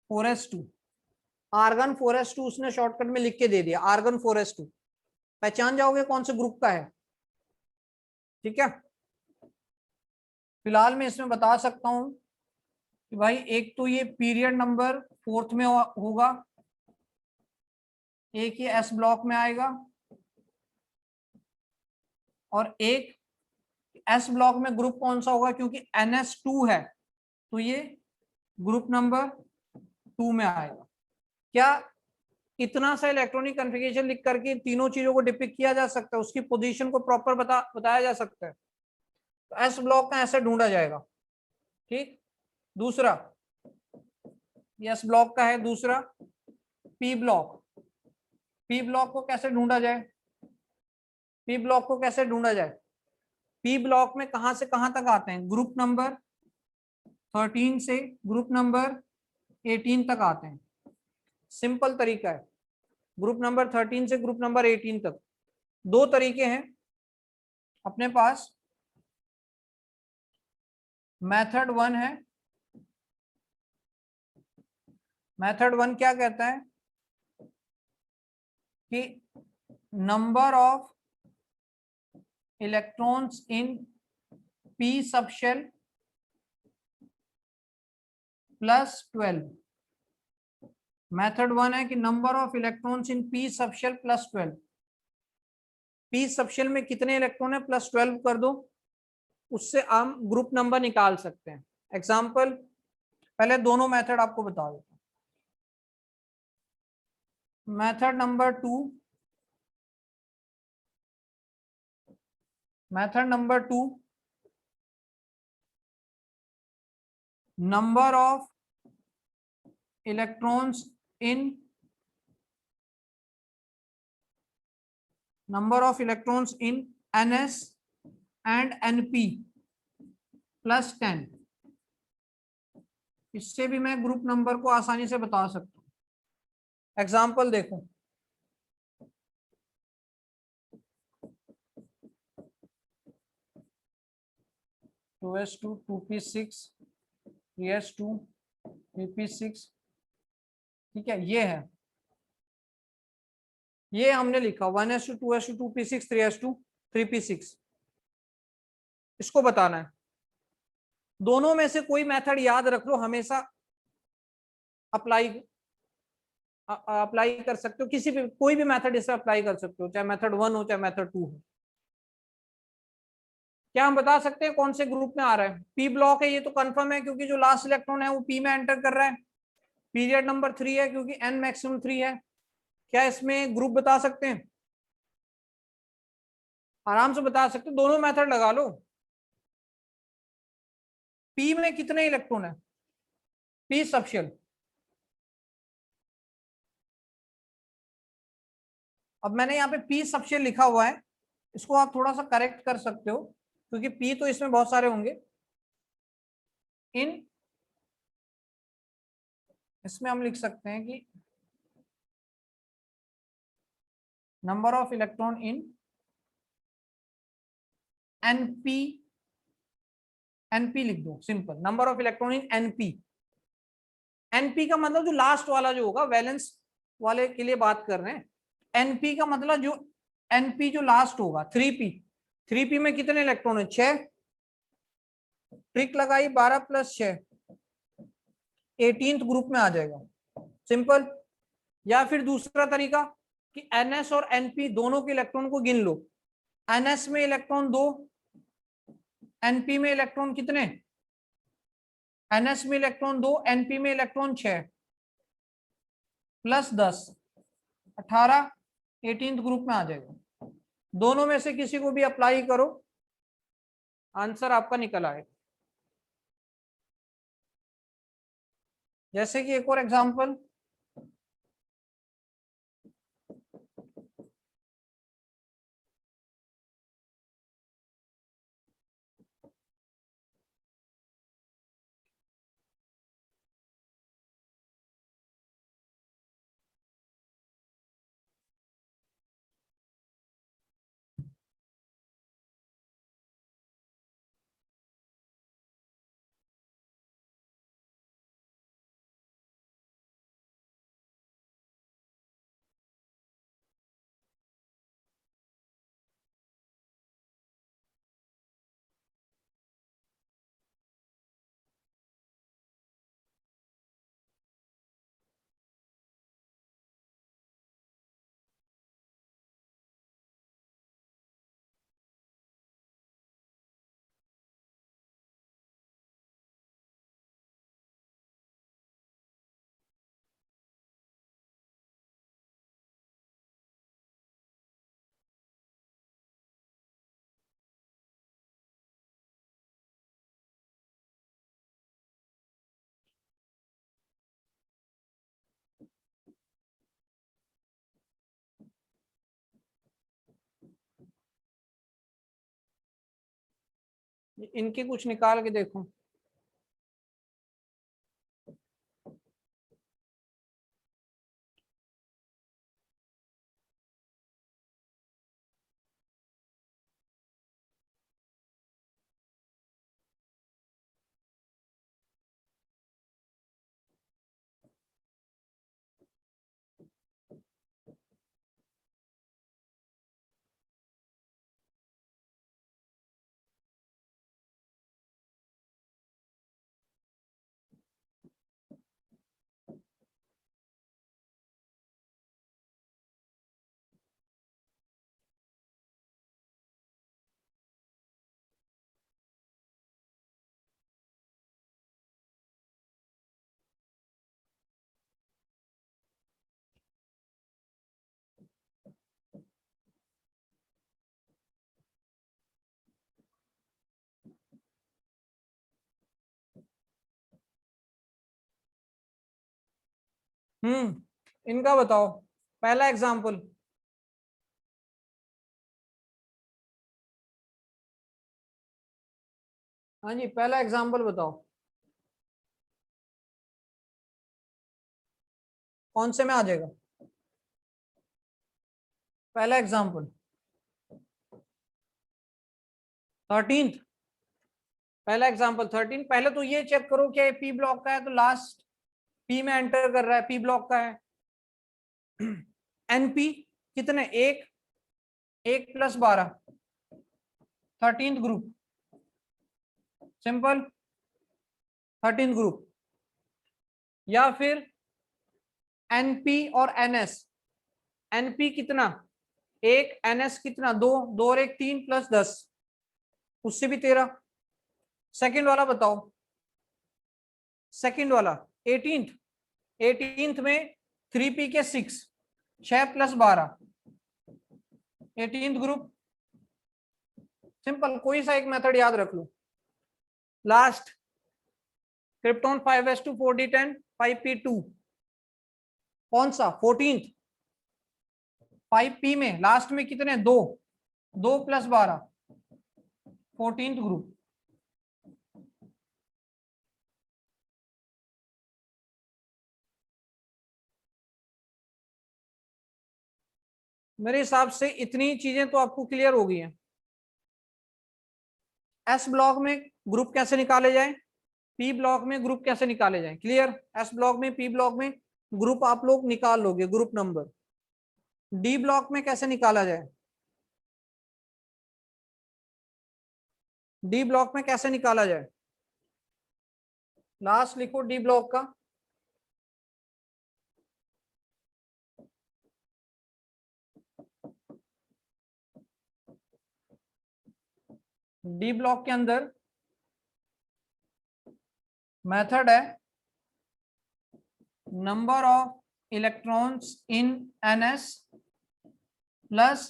(4s2), आर्गन 4s2 उसने शॉर्टकट में लिख के दे दिया, आर्गन 4s2, पहचान जाओगे कौन से ग्रुप का है। ठीक है, फिलहाल मैं इसमें बता सकता हूं कि भाई एक तो ये पीरियड नंबर 4th में होगा, एक ये एस ब्लॉक में आएगा, और एक एस ब्लॉक में ग्रुप कौन सा होगा, क्योंकि ns2 है तो ये ग्रुप नंबर 2 में आएगा। क्या इतना सा इलेक्ट्रॉनिक कॉन्फ़िगरेशन लिख करके तीनों चीजों को डिपिक्ट किया जा सकता है, उसकी पोजीशन को प्रॉपर बताया जा सकता है। तो एस ब्लॉक का ऐसे ढूंढा जाएगा। ठीक, दूसरा एस ब्लॉक का है, दूसरा पी ब्लॉक, पी ब्लॉक को कैसे ढूंढा जाए, पी ब्लॉक को कैसे ढूंढा जाए, पी ब्लॉक में कहां से कहां तक आते हैं, ग्रुप नंबर 13 से ग्रुप नंबर 18 तक आते हैं। सिंपल तरीका है, ग्रुप नंबर 13 से ग्रुप नंबर 18 तक। दो तरीके हैं अपने पास। मेथड 1 है, मेथड 1 क्या कहता है कि number of electrons in p subshell plus 12। Method 1 है कि number of electrons in p subshell plus 12। p subshell में कितने इलेक्ट्रॉन है प्लस 12 कर दो, उससे हम ग्रुप नंबर निकाल सकते हैं। एग्जाम्पल, पहले दोनों मेथड आपको बता देता हूं। Method number 2, method number 2, number of electrons in ns and np plus 10। इससे भी मैं ग्रुप नंबर को आसानी से बता सकता हूं। एग्जाम्पल देखो, to S to 2p6 3s2 3p6। ठीक है, ये हमने लिखा 1s2 2s2 2p6 3s2 3p6। इसको बताना है। दोनों में से कोई मेथड याद रख लो, हमेशा अप्लाई अप्लाई कर सकते हो। किसी भी कोई भी मेथड इसे अप्लाई कर सकते हो, चाहे मेथड 1 हो चाहे मेथड 2 हो। क्या हम बता सकते हैं कौन से ग्रुप में आ रहा है? पी ब्लॉक है, ये तो कंफर्म है क्योंकि जो लास्ट इलेक्ट्रॉन है वो पी में एंटर कर रहा है। पीरियड नंबर 3 है क्योंकि एन मैक्सिमम 3 है। क्या इसमें ग्रुप बता सकते हैं? आराम से बता सकते हो, दोनों मेथड लगा लो। पी में कितने इलेक्ट्रॉन है? P subshell. अब मैंने यहाँ पे पी सबशेल लिखा हुआ है, इसको आप थोड़ा सा करेक्ट कर सकते हो क्योंकि पी तो इसमें बहुत सारे होंगे। इन इसमें हम लिख सकते हैं कि number of electron in NP, NP लिख दो simple, number of electron in NP. NP का मतलब जो लास्ट वाला जो होगा, वैलेंस वाले के लिए बात कर रहे हैं। एनपी का मतलब जो एनपी जो लास्ट होगा 3p। 3p में कितने इलेक्ट्रॉन है? 6। ट्रिक लगाई, 12 प्लस 6 18th ग्रुप में आ जाएगा, सिंपल। या फिर दूसरा तरीका कि ns और np दोनों के इलेक्ट्रॉन को गिन लो। ns में इलेक्ट्रॉन 2, np में इलेक्ट्रॉन कितने? ns में इलेक्ट्रॉन 2, np में इलेक्ट्रॉन 6 प्लस 10 18 18th ग्रुप में आ जाएगा। दोनों में से किसी को भी अप्लाई करो, आंसर आपका निकल आएगा। जैसे कि एक और एग्जांपल, इनके कुछ निकाल के देखो। इनका बताओ पहला एग्जाम्पल। हाँ जी, पहला एग्जाम्पल बताओ, कौन से में आ जाएगा पहला एग्जाम्पल? 13th। पहला एग्जाम्पल 13। पहले तो ये चेक करो क्या ये पी ब्लॉक का है, तो लास्ट पी में एंटर कर रहा है, पी ब्लॉक का है। एनपी कितने, एक, 1 + 12, 13th group, simple 13th group. या फिर एनपी और एनएस, एनपी कितना, एक, एनएस कितना, दो, दो और एक 3 + 10, उससे भी 13। सेकंड वाला बताओ, सेकंड वाला 18th, 18th में 3p के 6, 6 + 12, 18th ग्रुप। सिंपल, कोई सा एक मेथड याद रख लो। Last krypton 5s2 4d10 5p2, कौन सा 14th, 5p में लास्ट में कितने, दो, 2 + 12, 14th ग्रुप। मेरे हिसाब से इतनी चीजें तो आपको क्लियर हो गई हैं। एस ब्लॉक में ग्रुप कैसे निकाले जाए, पी ब्लॉक में ग्रुप कैसे निकाले जाए, क्लियर। एस ब्लॉक में, पी ब्लॉक में ग्रुप आप लोग निकाल लोगे, ग्रुप नंबर। डी ब्लॉक में कैसे निकाला जाए, डी ब्लॉक में कैसे निकाला जाए, लास्ट लिखो डी ब्लॉक का। डी ब्लॉक के अंदर मेथड है number of electrons in NS plus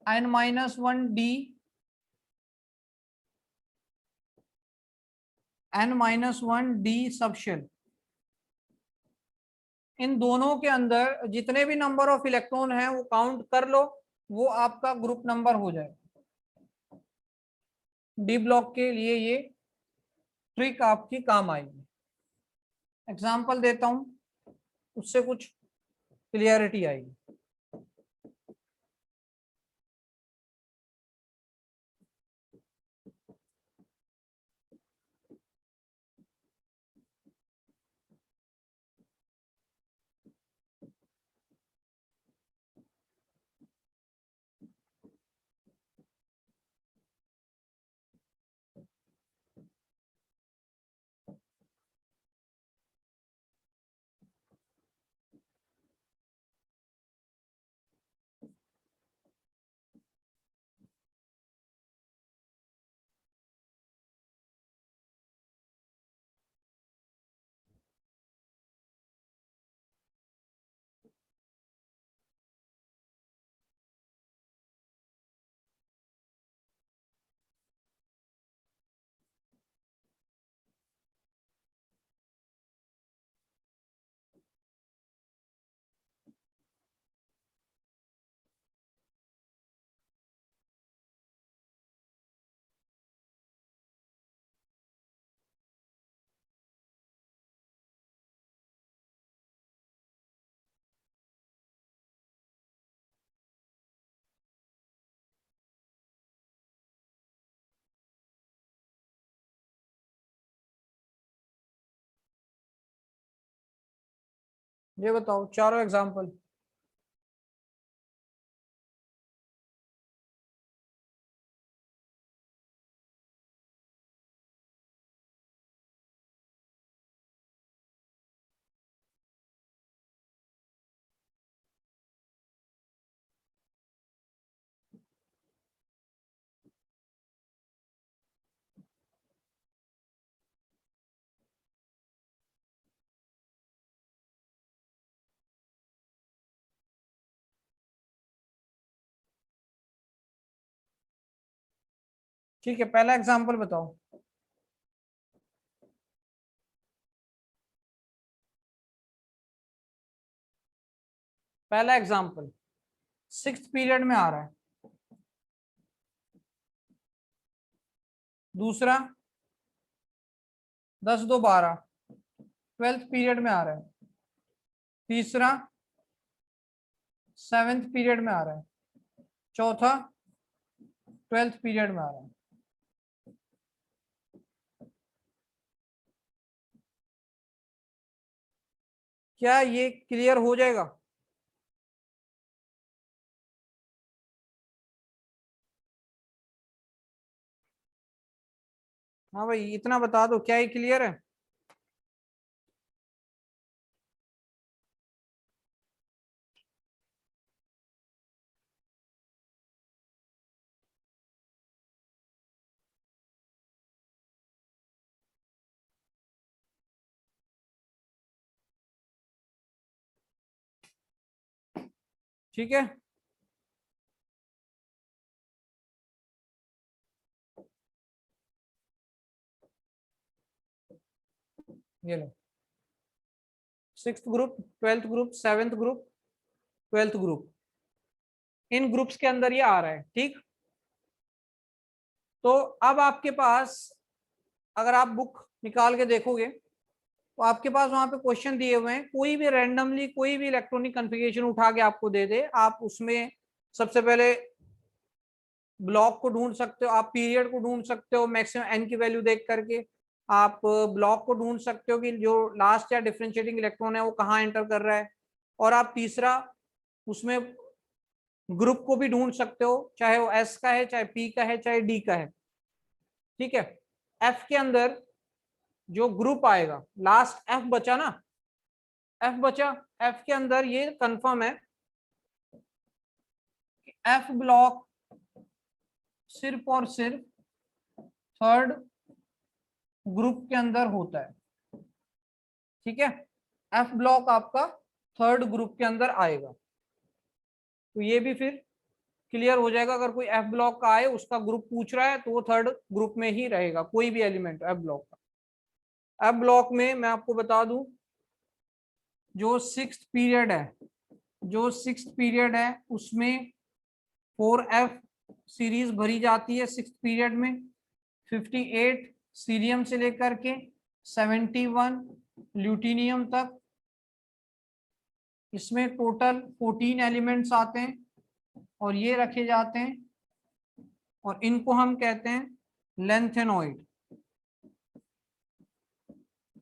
n-1d, n-1d subshell. इन दोनों के अंदर जितने भी नंबर ऑफ इलेक्ट्रॉन हैं वो काउंट कर लो, वो आपका ग्रुप नंबर हो जाए। डी ब्लॉक के लिए ये ट्रिक आपकी काम आएगी। एग्जांपल देता हूं, उससे कुछ क्लियरिटी आएगी। ये बताओ चारों एग्जांपल। ठीक है, पहला एग्जांपल बताओ। पहला एग्जांपल 6th पीरियड में आ रहा है, दूसरा 10 2 12 12th पीरियड में आ रहा है, तीसरा 7th पीरियड में आ रहा है, चौथा 12th पीरियड में आ रहा है। क्या ये क्लियर हो जाएगा? हाँ भाई, इतना बता दो, क्या ये क्लियर है? ठीक है, ये लो, 6th group, 12th group, 7th group, 12th group, इन ग्रुप्स के अंदर ये आ रहा है। ठीक, तो अब आपके पास अगर आप बुक निकाल के देखोगे तो आपके पास वहां पे क्वेश्चन दिए हुए हैं, कोई भी रैंडमली कोई भी इलेक्ट्रॉनिक कॉन्फ़िगरेशन उठा के आपको दे दे, आप उसमें सबसे पहले ब्लॉक को ढूंढ सकते हो, आप पीरियड को ढूंढ सकते हो मैक्सिमम एन की वैल्यू देख करके, आप ब्लॉक को ढूंढ सकते हो कि जो लास्ट या डिफरेंशिएटिंग इलेक्ट्रॉन है वो कहाँ एंटर कर रहा है, और आप तीसरा उसमें ग्रुप को भी ढूंढ सकते हो, चाहे वो एस का है, चाहे पी का है, चाहे डी का है। ठीक है, एफ के अंदर जो ग्रुप आएगा, लास्ट एफ बचा ना, एफ बचा, एफ के अंदर ये कंफर्म है कि एफ ब्लॉक सिर्फ और सिर्फ थर्ड ग्रुप के अंदर होता है। ठीक है, एफ ब्लॉक आपका थर्ड ग्रुप के अंदर आएगा, तो ये भी फिर क्लियर हो जाएगा। अगर कोई एफ ब्लॉक का आए, उसका ग्रुप पूछ रहा है, तो वो थर्ड ग्रुप में ही रहेगा, कोई भी एलिमेंट एफ ब्लॉक का। एफ ब्लॉक में मैं आपको बता दूं, जो 6th पीरियड है, जो 6th पीरियड है उसमें 4f सीरीज भरी जाती है 6th पीरियड में, 58 सीरियम से लेकर के 71 ल्यूटीनियम तक, इसमें टोटल 14 एलिमेंट्स आते हैं और ये रखे जाते हैं, और इनको हम कहते हैं लेंथेनॉइड,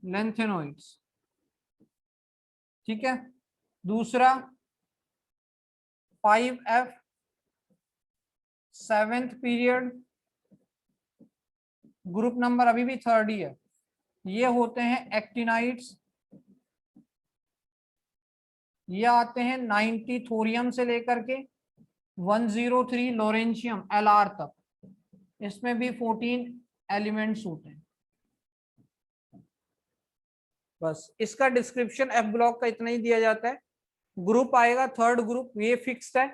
लेंथेनॉइड्स। ठीक है, दूसरा 5f 7th period, group number अभी भी थर्ड ही है, ये होते हैं एक्टिनाइड्स, ये आते हैं 90 थोरियम से लेकर के 103 लोरेंशियम Lr तक, इसमें भी 14 एलिमेंट्स होते हैं। बस इसका डिस्क्रिप्शन एफ ब्लॉक का इतना ही दिया जाता है। ग्रुप आएगा थर्ड ग्रुप, ये फिक्स्ड है,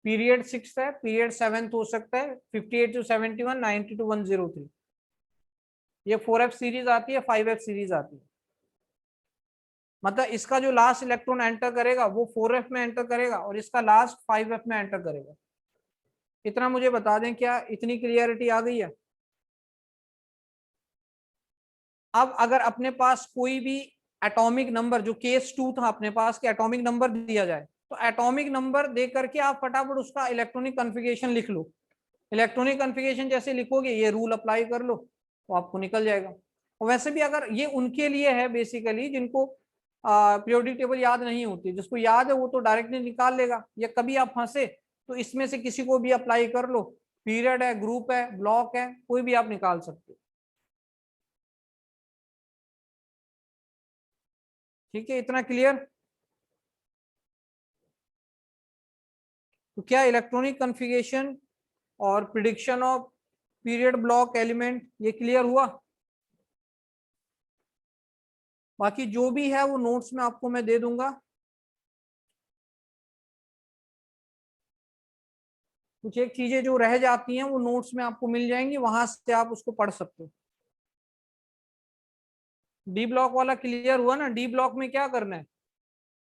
पीरियड 6 है, पीरियड 7th हो सकता है, 58 to 71, 90 to 103, ये 4f सीरीज आती है, 5f सीरीज आती है। मतलब इसका जो लास्ट इलेक्ट्रॉन एंटर करेगा वो 4f में एंटर करेगा, और इसका लास्ट 5f में एंटर करेगा। इतना मुझे बता दें, क्या इतनी क्लियरिटी आ गई है? अब अगर अपने पास कोई भी एटॉमिक नंबर, जो केस 2 था अपने पास, के एटॉमिक नंबर दिया जाए, तो एटॉमिक नंबर दे करके आप फटाफट उसका इलेक्ट्रॉनिक कॉन्फ़िगरेशन लिख लो। इलेक्ट्रॉनिक कॉन्फ़िगरेशन जैसे लिखोगे, ये रूल अप्लाई कर लो तो आपको निकल जाएगा। और वैसे भी अगर ये उनके लिए है बेसिकली जिनको पीरियोडिक टेबल याद नहीं होती, जिसको याद है वो तो डायरेक्टली निकाल लेगा, या कभी आप फंसे तो इसमें से किसी को भी अप्लाई कर लो, पीरियड है, ग्रुप है, ब्लॉक है, कोई भी आप निकाल सकते हो। ठीक है, इतना क्लियर? तो क्या इलेक्ट्रॉनिक कॉन्फ़िगरेशन और prediction of period block element ये क्लियर हुआ? बाकी जो भी है वो नोट्स में आपको मैं दे दूंगा। कुछ एक चीजें जो रह जाती हैं वो नोट्स में आपको मिल जाएंगी, वहां से आप उसको पढ़ सकते हो। डी ब्लॉक वाला क्लियर हुआ ना? डी ब्लॉक में क्या करना है?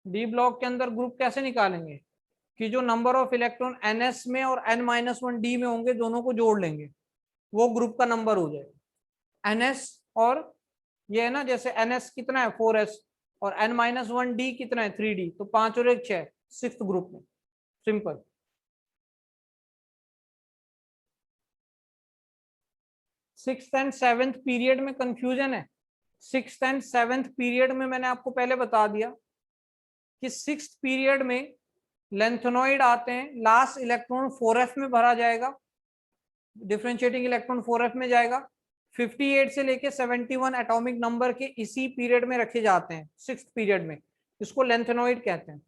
डी ब्लॉक के अंदर ग्रुप कैसे निकालेंगे कि जो नंबर ऑफ इलेक्ट्रॉन ns में और n-1 डी में होंगे दोनों को जोड़ लेंगे, वो ग्रुप का नंबर हो जाएगा। ns और ये है ना, जैसे ns कितना है 4s और n-1 डी कितना है 3d, तो 5 और 1 6, सिक्स्थ ग्रुप में। Simple. Sixth and seventh period में कंफ्यूजन है। सिक्स्थ एंड सेवेंथ पीरियड में मैंने आपको पहले बता दिया कि सिक्स्थ पीरियड में लेंथेनॉइड आते हैं, लास्ट इलेक्ट्रॉन 4f में भरा जाएगा, डिफरेंशिएटिंग इलेक्ट्रॉन 4f में जाएगा। 58 से लेके 71 एटॉमिक नंबर के इसी पीरियड में रखे जाते हैं सिक्स्थ पीरियड में, इसको लेंथेनॉइड कहते हैं।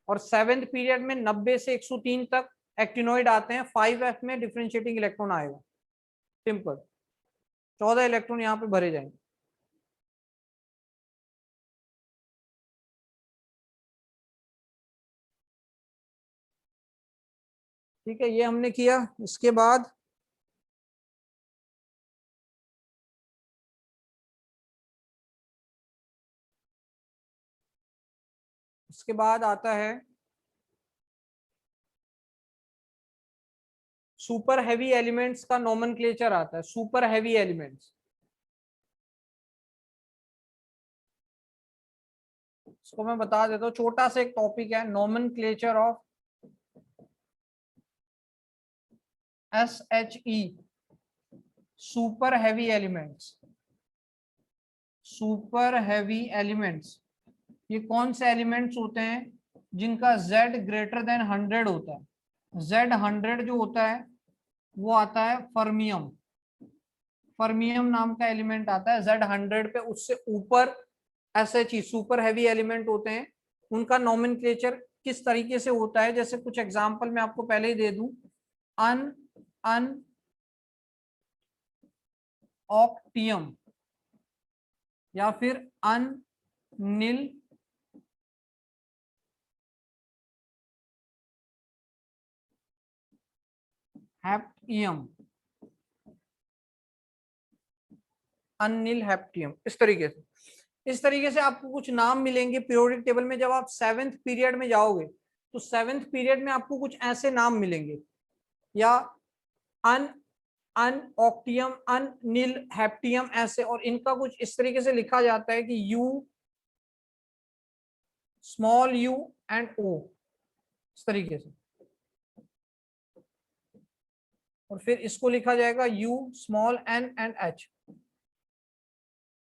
और सेवेंथ पीरियड में 90 से 103 तक एक्टिनॉइड आते हैं, 5f में डिफरेंशिएटिंग इलेक्ट्रॉन आएगा। सिंपल। 14 इलेक्ट्रॉन यहाँ पे भरे जाएंगे। ठीक है, ये हमने किया। इसके बाद आता है सुपर हैवी एलिमेंट्स का नोमेनक्लेचर आता है। सुपर हैवी एलिमेंट्स, इसको मैं बता देता हूँ, छोटा सा एक टॉपिक है, nomenclature of SHE, super heavy elements. Super heavy elements ये कौन से एलिमेंट्स होते हैं जिनका Z ग्रेटर देन 100 होता है। Z 100 जो होता है वो आता है फर्मियम। फर्मियम नाम का एलिमेंट आता है Z 100 पे, उससे ऊपर SHE सुपर हैवी एलिमेंट होते हैं। उनका नोमेनक्लेचर किस तरीके से होता है, जैसे कुछ एग्जांपल मैं आपको पहले ही दे दूं। अन ऑक्टियम या फिर अनिल हैप्टियम, अनिल हैप्टियम। इस तरीके से आपको कुछ नाम मिलेंगे पीरियोडिक टेबल में। जब आप सेवेंथ पीरियड में जाओगे तो सेवेंथ पीरियड में आपको कुछ ऐसे नाम मिलेंगे, या अनऑक्टियम, अनिल हैप्टियम ऐसे, और इनका कुछ इस तरीके से लिखा जाता है कि U small u and O, इस तरीके से। और फिर इसको लिखा जाएगा U small n and H।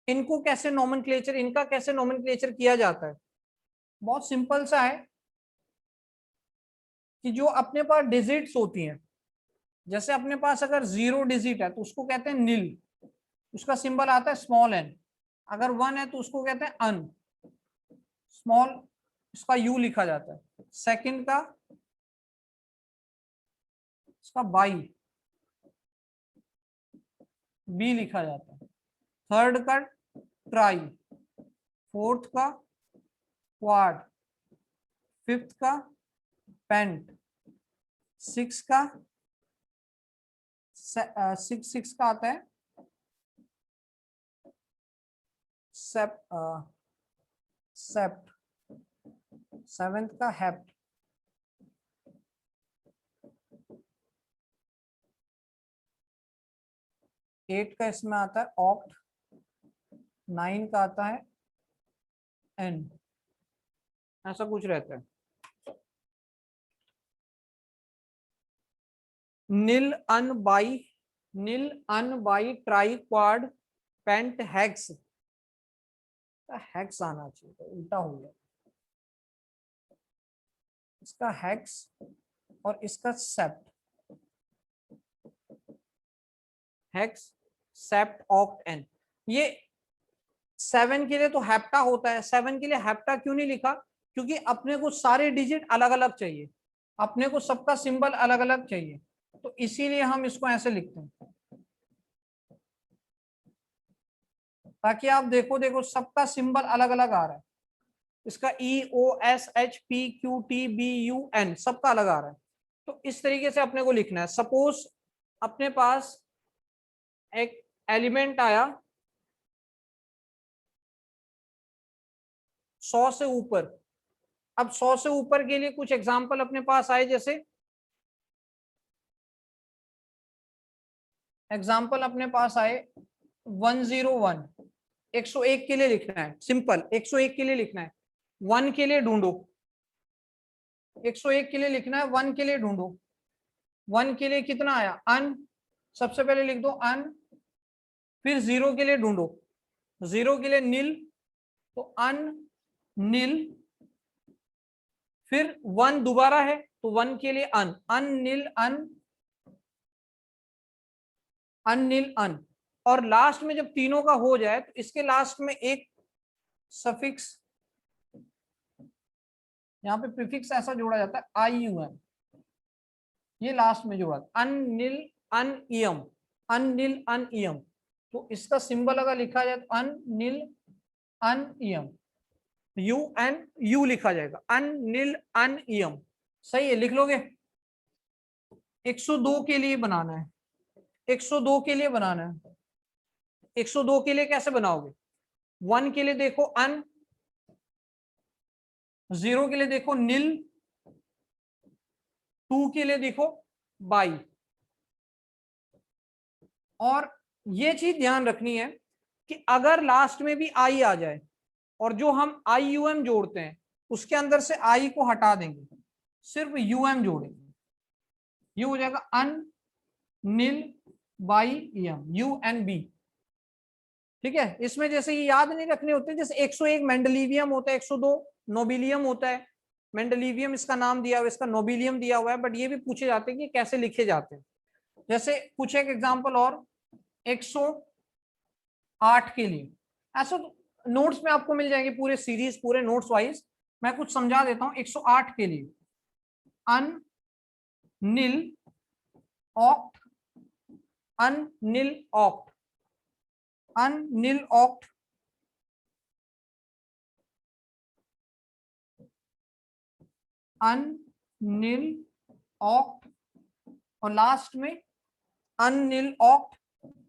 इनको कैसे नोमेनक्लेचर, इनका कैसे नोमेनक्लेचर किया जाता है, बहुत सिंपल सा है कि जो अपने पास डिजिट्स होती हैं, जैसे अपने पास अगर 0 डिजिट है तो उसको कहते हैं नील, उसका सिंबल आता है स्मॉल n। अगर 1 है तो उसको कहते हैं अन, स्मॉल उसका U लिखा जाता है। सेकंड का उसका बाई, B लिखा जाता है। थर्ड का ट्राई, फोर्थ का क्वाड, फिफ्थ का पेंट, सिक्स का सिक्स का आता है सेप्ट, सेवेंथ का हेप्ट, एट का इसमें आता है ऑक्ट, 9 का आता है एन, ऐसा कुछ रहता है। Nil un bi tri quad pent hex, hex आना चाहिए, तो उल्टा हो गया, इसका हेक्स और इसका सेप्ट, हेक्स सेप्ट ऑक्ट एन। ये 7 के लिए तो हेप्टा होता है, 7 के लिए हेप्टा क्यों नहीं लिखा, क्योंकि अपने को सारे डिजिट अलग अलग चाहिए, अपने को सबका सिंबल अलग अलग चाहिए, तो इसीलिए हम इसको ऐसे लिखते हैं, ताकि आप देखो सबका सिंबल अलग अलग आ रहा है। इसका EOSHPQTBUN सबका अलग आ रहा है। तो इस तरीके से अपने को लिखना है। सपोज अपने पास एक एलिमेंट आया 100 से ऊपर, अब 100 से ऊपर के लिए कुछ एग्जाम्पल अपने पास आए, जैसे एग्जाम्पल अपने पास आए 101, 101 के लिए लिखना है, सिंपल 101 के लिए लिखना है, 1 के लिए ढूंढो, 101 के लिए लिखना है, 1 के लिए ढूंढो, 1 के लिए कितना आया अन, सबसे पहले लिख दो अन, फिर 0 के लिए ढूंढो, 0 के लिए नील, तो अन नील, फिर 1 दोबारा है तो 1 के लिए अन, अन नील अन, अन नील अन, और लास्ट में जब तीनों का हो जाए तो इसके लास्ट में एक सफिक्स, यहाँ पे प्रीफिक्स ऐसा जोड़ा जाता है आई यू एम, ये लास्ट में जोड़ा, अन नील अन इयम, अन नील अन इयम, तो इसका सिंबल अगर लिखा जाए तो अन नील अन इयम, यू एन यू लिखा जाएगा, अन नील अन इयम, सही है, लिख लोगे। 102 के लिए बनाना है, 102 के लिए बनाना है, 102 के लिए कैसे बनाओगे, 1 के लिए देखो अन, 0 के लिए देखो नील, 2 के लिए देखो बाई, और ये चीज ध्यान रखनी है कि अगर लास्ट में भी आई आ जाए और जो हम आई यू एम जोड़ते हैं उसके अंदर से आई को हटा देंगे, सिर्फ यू एम जोड़ेंगे, ये हो जाएगा un nil bi ium, U N B, ठीक है। इसमें जैसे ये याद नहीं रखने होते, जैसे 101 मेंडलीवियम होता है, 102 नोबिलियम होता है, मेंडलीवियम इसका नाम दिया हुआ है, इसका नोबिलियम दिया हुआ है, बट ये भी पूछे जाते हैं कि कैसे लिखे जाते हैं। जैसे कुछ एक एग्जांपल और 108 के लिए, ऐसा नोट्स में आपको मिल जाएंगे पूरे सीरीज, पूरे नोट्स वाइज, मैं कुछ समझा देता हूं। 108 के लिए un nil oct, un nil oct, un nil oct, un nil oct, और लास्ट में अन नील ऑक्ट,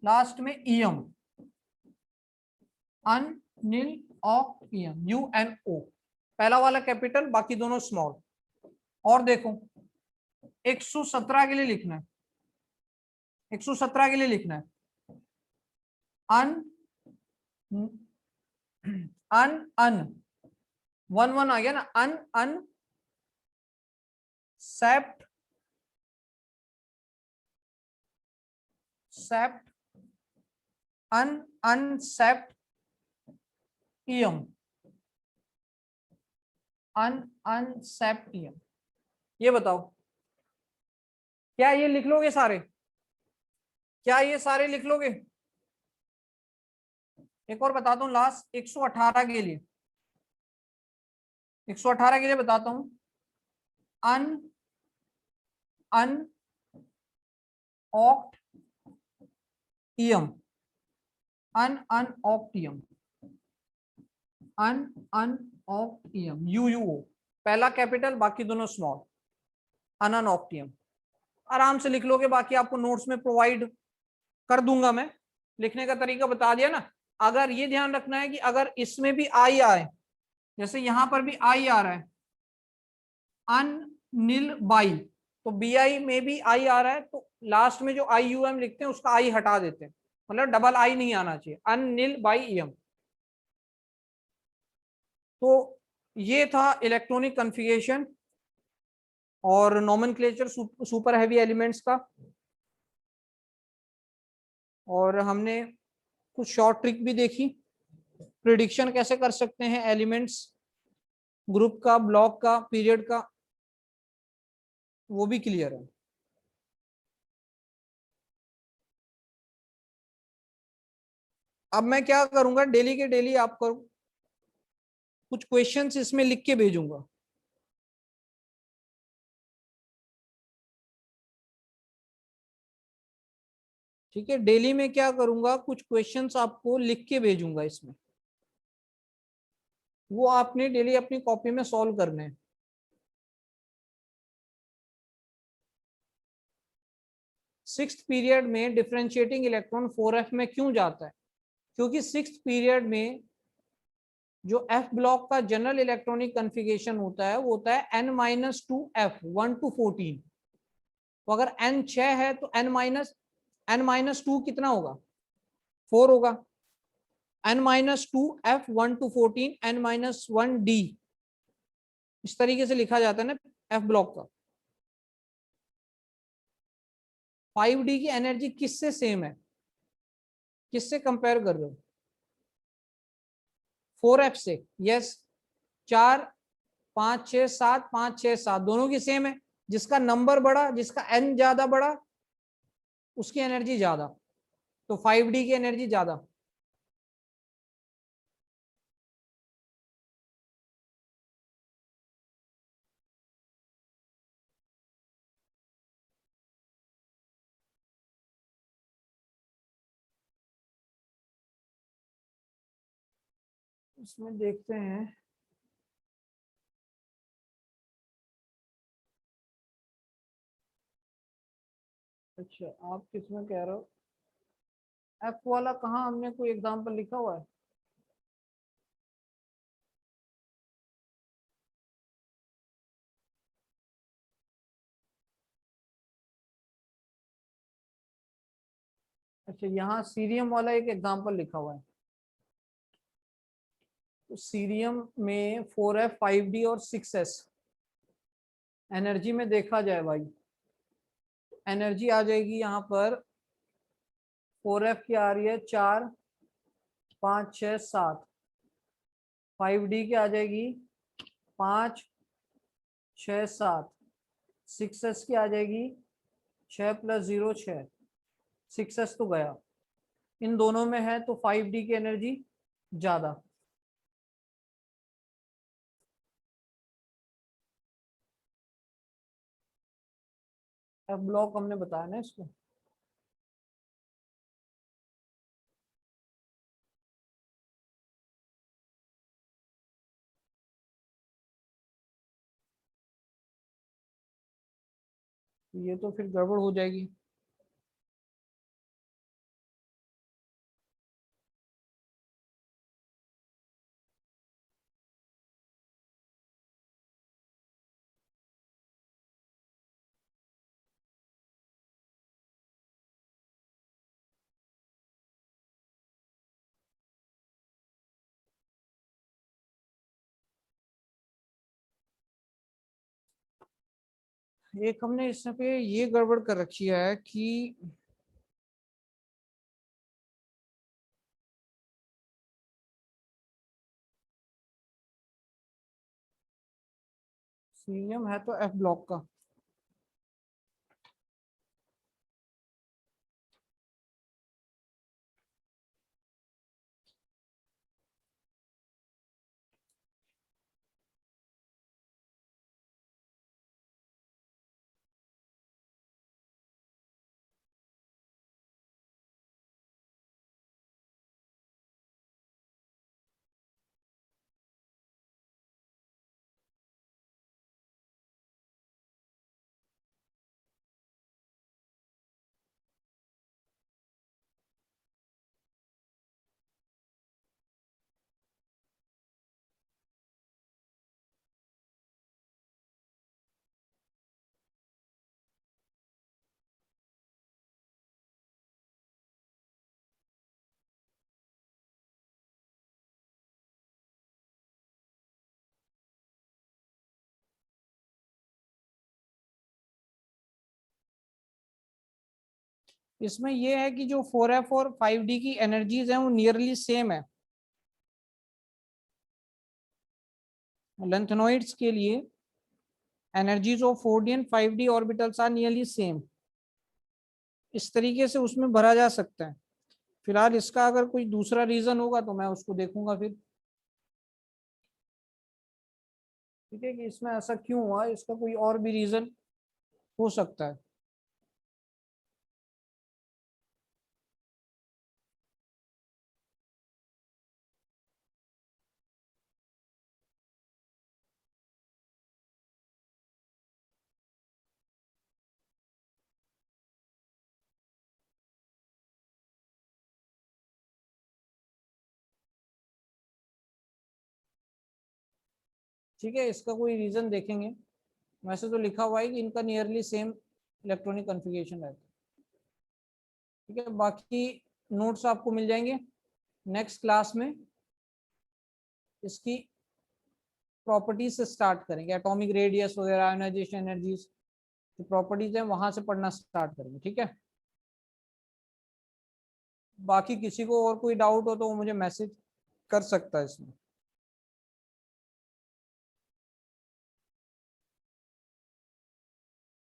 लास्ट में ium, un nil oct ium, U N O, पहला वाला कैपिटल बाकी दोनों स्मॉल। और देखो 117 के लिए लिखना है, 117 के लिए लिखना है अन अन अन, 1 आ गया ना, अन अन सेप्ट, सेप्ट, अन अनसेप्ट ईएम, अन अनसेप्ट ईएम। ये बताओ क्या ये लिख लोगे सारे, क्या ये सारे लिख लोगे? एक और बताता हूं लास्ट 118 के लिए, 118 के लिए बताता हूं, un un oct ium, un un oct ium, un un oct ium, U U O, पहला कैपिटल बाकी दोनों small, un un oct ium, आराम से लिख लोगे, बाकी आपको नोट्स में प्रोवाइड कर दूंगा मैं, लिखने का तरीका बता दिया ना। अगर ये ध्यान रखना है कि अगर इसमें भी आई आए, जैसे यहां पर भी आई आ रहा है अन नील बाई, तो बी आई में भी आई आ रहा है, तो लास्ट में जो आई यू एम लिखते हैं उसका आई हटा देते हैं, मतलब डबल आई नहीं आना चाहिए, अन नील बाई एम। तो ये था इलेक्ट्रॉनिक कन्फिगरेशन और नोमेनक्लेचर सुपर हैवी एलिमेंट्स का, और हमने कुछ शॉर्ट ट्रिक भी देखी, प्रिडिक्शन कैसे कर सकते हैं एलिमेंट्स, ग्रुप का, ब्लॉक का, पीरियड का, वो भी क्लियर है। अब मैं क्या करूंगा, डेली के डेली आपको कुछ क्वेश्चंस इसमें लिख के भेजूंगा, ठीक है। डेली में क्या करूंगा, कुछ क्वेश्चंस आपको लिख के भेजूंगा इसमें, वो आपने डेली अपनी कॉपी में सॉल्व करने हैं। सिक्स्थ पीरियड में डिफरेंशिएटिंग इलेक्ट्रॉन 4f में क्यों जाता है, क्योंकि सिक्स्थ पीरियड में जो एफ ब्लॉक का जनरल इलेक्ट्रॉनिक कन्फिगरेशन होता है वो होता है n-2f 1 to 14। तो अगर n 6 है तो n-2 कितना होगा, 4 होगा। n-2 f 1 to 14 n-1 d, इस तरीके से लिखा जाता है ना एफ ब्लॉक का। 5d की एनर्जी किससे सेम है, किससे कंपेयर कर रहे हो, 4f से। यस, 4 5 6 7 5 6 7 दोनों की सेम है। जिसका नंबर बड़ा, जिसका n ज्यादा बड़ा, उसकी एनर्जी ज्यादा, तो 5d की एनर्जी ज्यादा। इसमें देखते हैं, अच्छा आप किसमें कह रहे हो, एफ वाला कहाँ हमने कोई एग्जांपल लिखा हुआ है। अच्छा, यहाँ सीरियम वाला एक एग्जांपल लिखा हुआ है। तो सीरियम में 4f 5d और 6s एनर्जी में देखा जाए भाई, एनर्जी आ जाएगी यहाँ पर 4f की आ रही है 4 5 6 7, 5d की आ जाएगी 5 6 7, 6s की आ जाएगी 6 + 0 6, 6s तो गया, इन दोनों में है तो 5d की एनर्जी ज्यादा। एफ ब्लॉक हमने बताया ना इसको। ये तो फिर गड़बड़ हो जाएगी। एक हमने इसमें पे ये गड़बड़ कर रखी है कि सीरियम है तो एफ ब्लॉक का, इसमें ये है कि जो 4f और 5d की एनर्जीज हैं वो नियरली सेम है। लेंथेनॉइड्स के लिए energies of 4d and 5d orbitals are nearly same, इस तरीके से उसमें भरा जा सकता है। फिलहाल इसका अगर कोई दूसरा रीजन होगा तो मैं उसको देखूंगा फिर। ठीक है, कि इसमें ऐसा क्यों हुआ, इसका कोई और भी रीजन हो सकता है। ठीक है, इसका कोई रीजन देखेंगे, वैसे तो लिखा हुआ है कि इनका नियरली सेम इलेक्ट्रॉनिक कॉन्फ़िगरेशन रहता है। ठीक है, बाकी नोट्स आपको मिल जाएंगे नेक्स्ट क्लास में। इसकी प्रॉपर्टीज से स्टार्ट करेंगे, एटॉमिक रेडियस वगैरह, आयोनाइजेशन एनर्जीज, जो प्रॉपर्टीज है वहां से पढ़ना स्टार्ट करेंगे। ठीक है, बाकी किसी को और कोई डाउट हो तो वो मुझे मैसेज कर सकता है इसमें।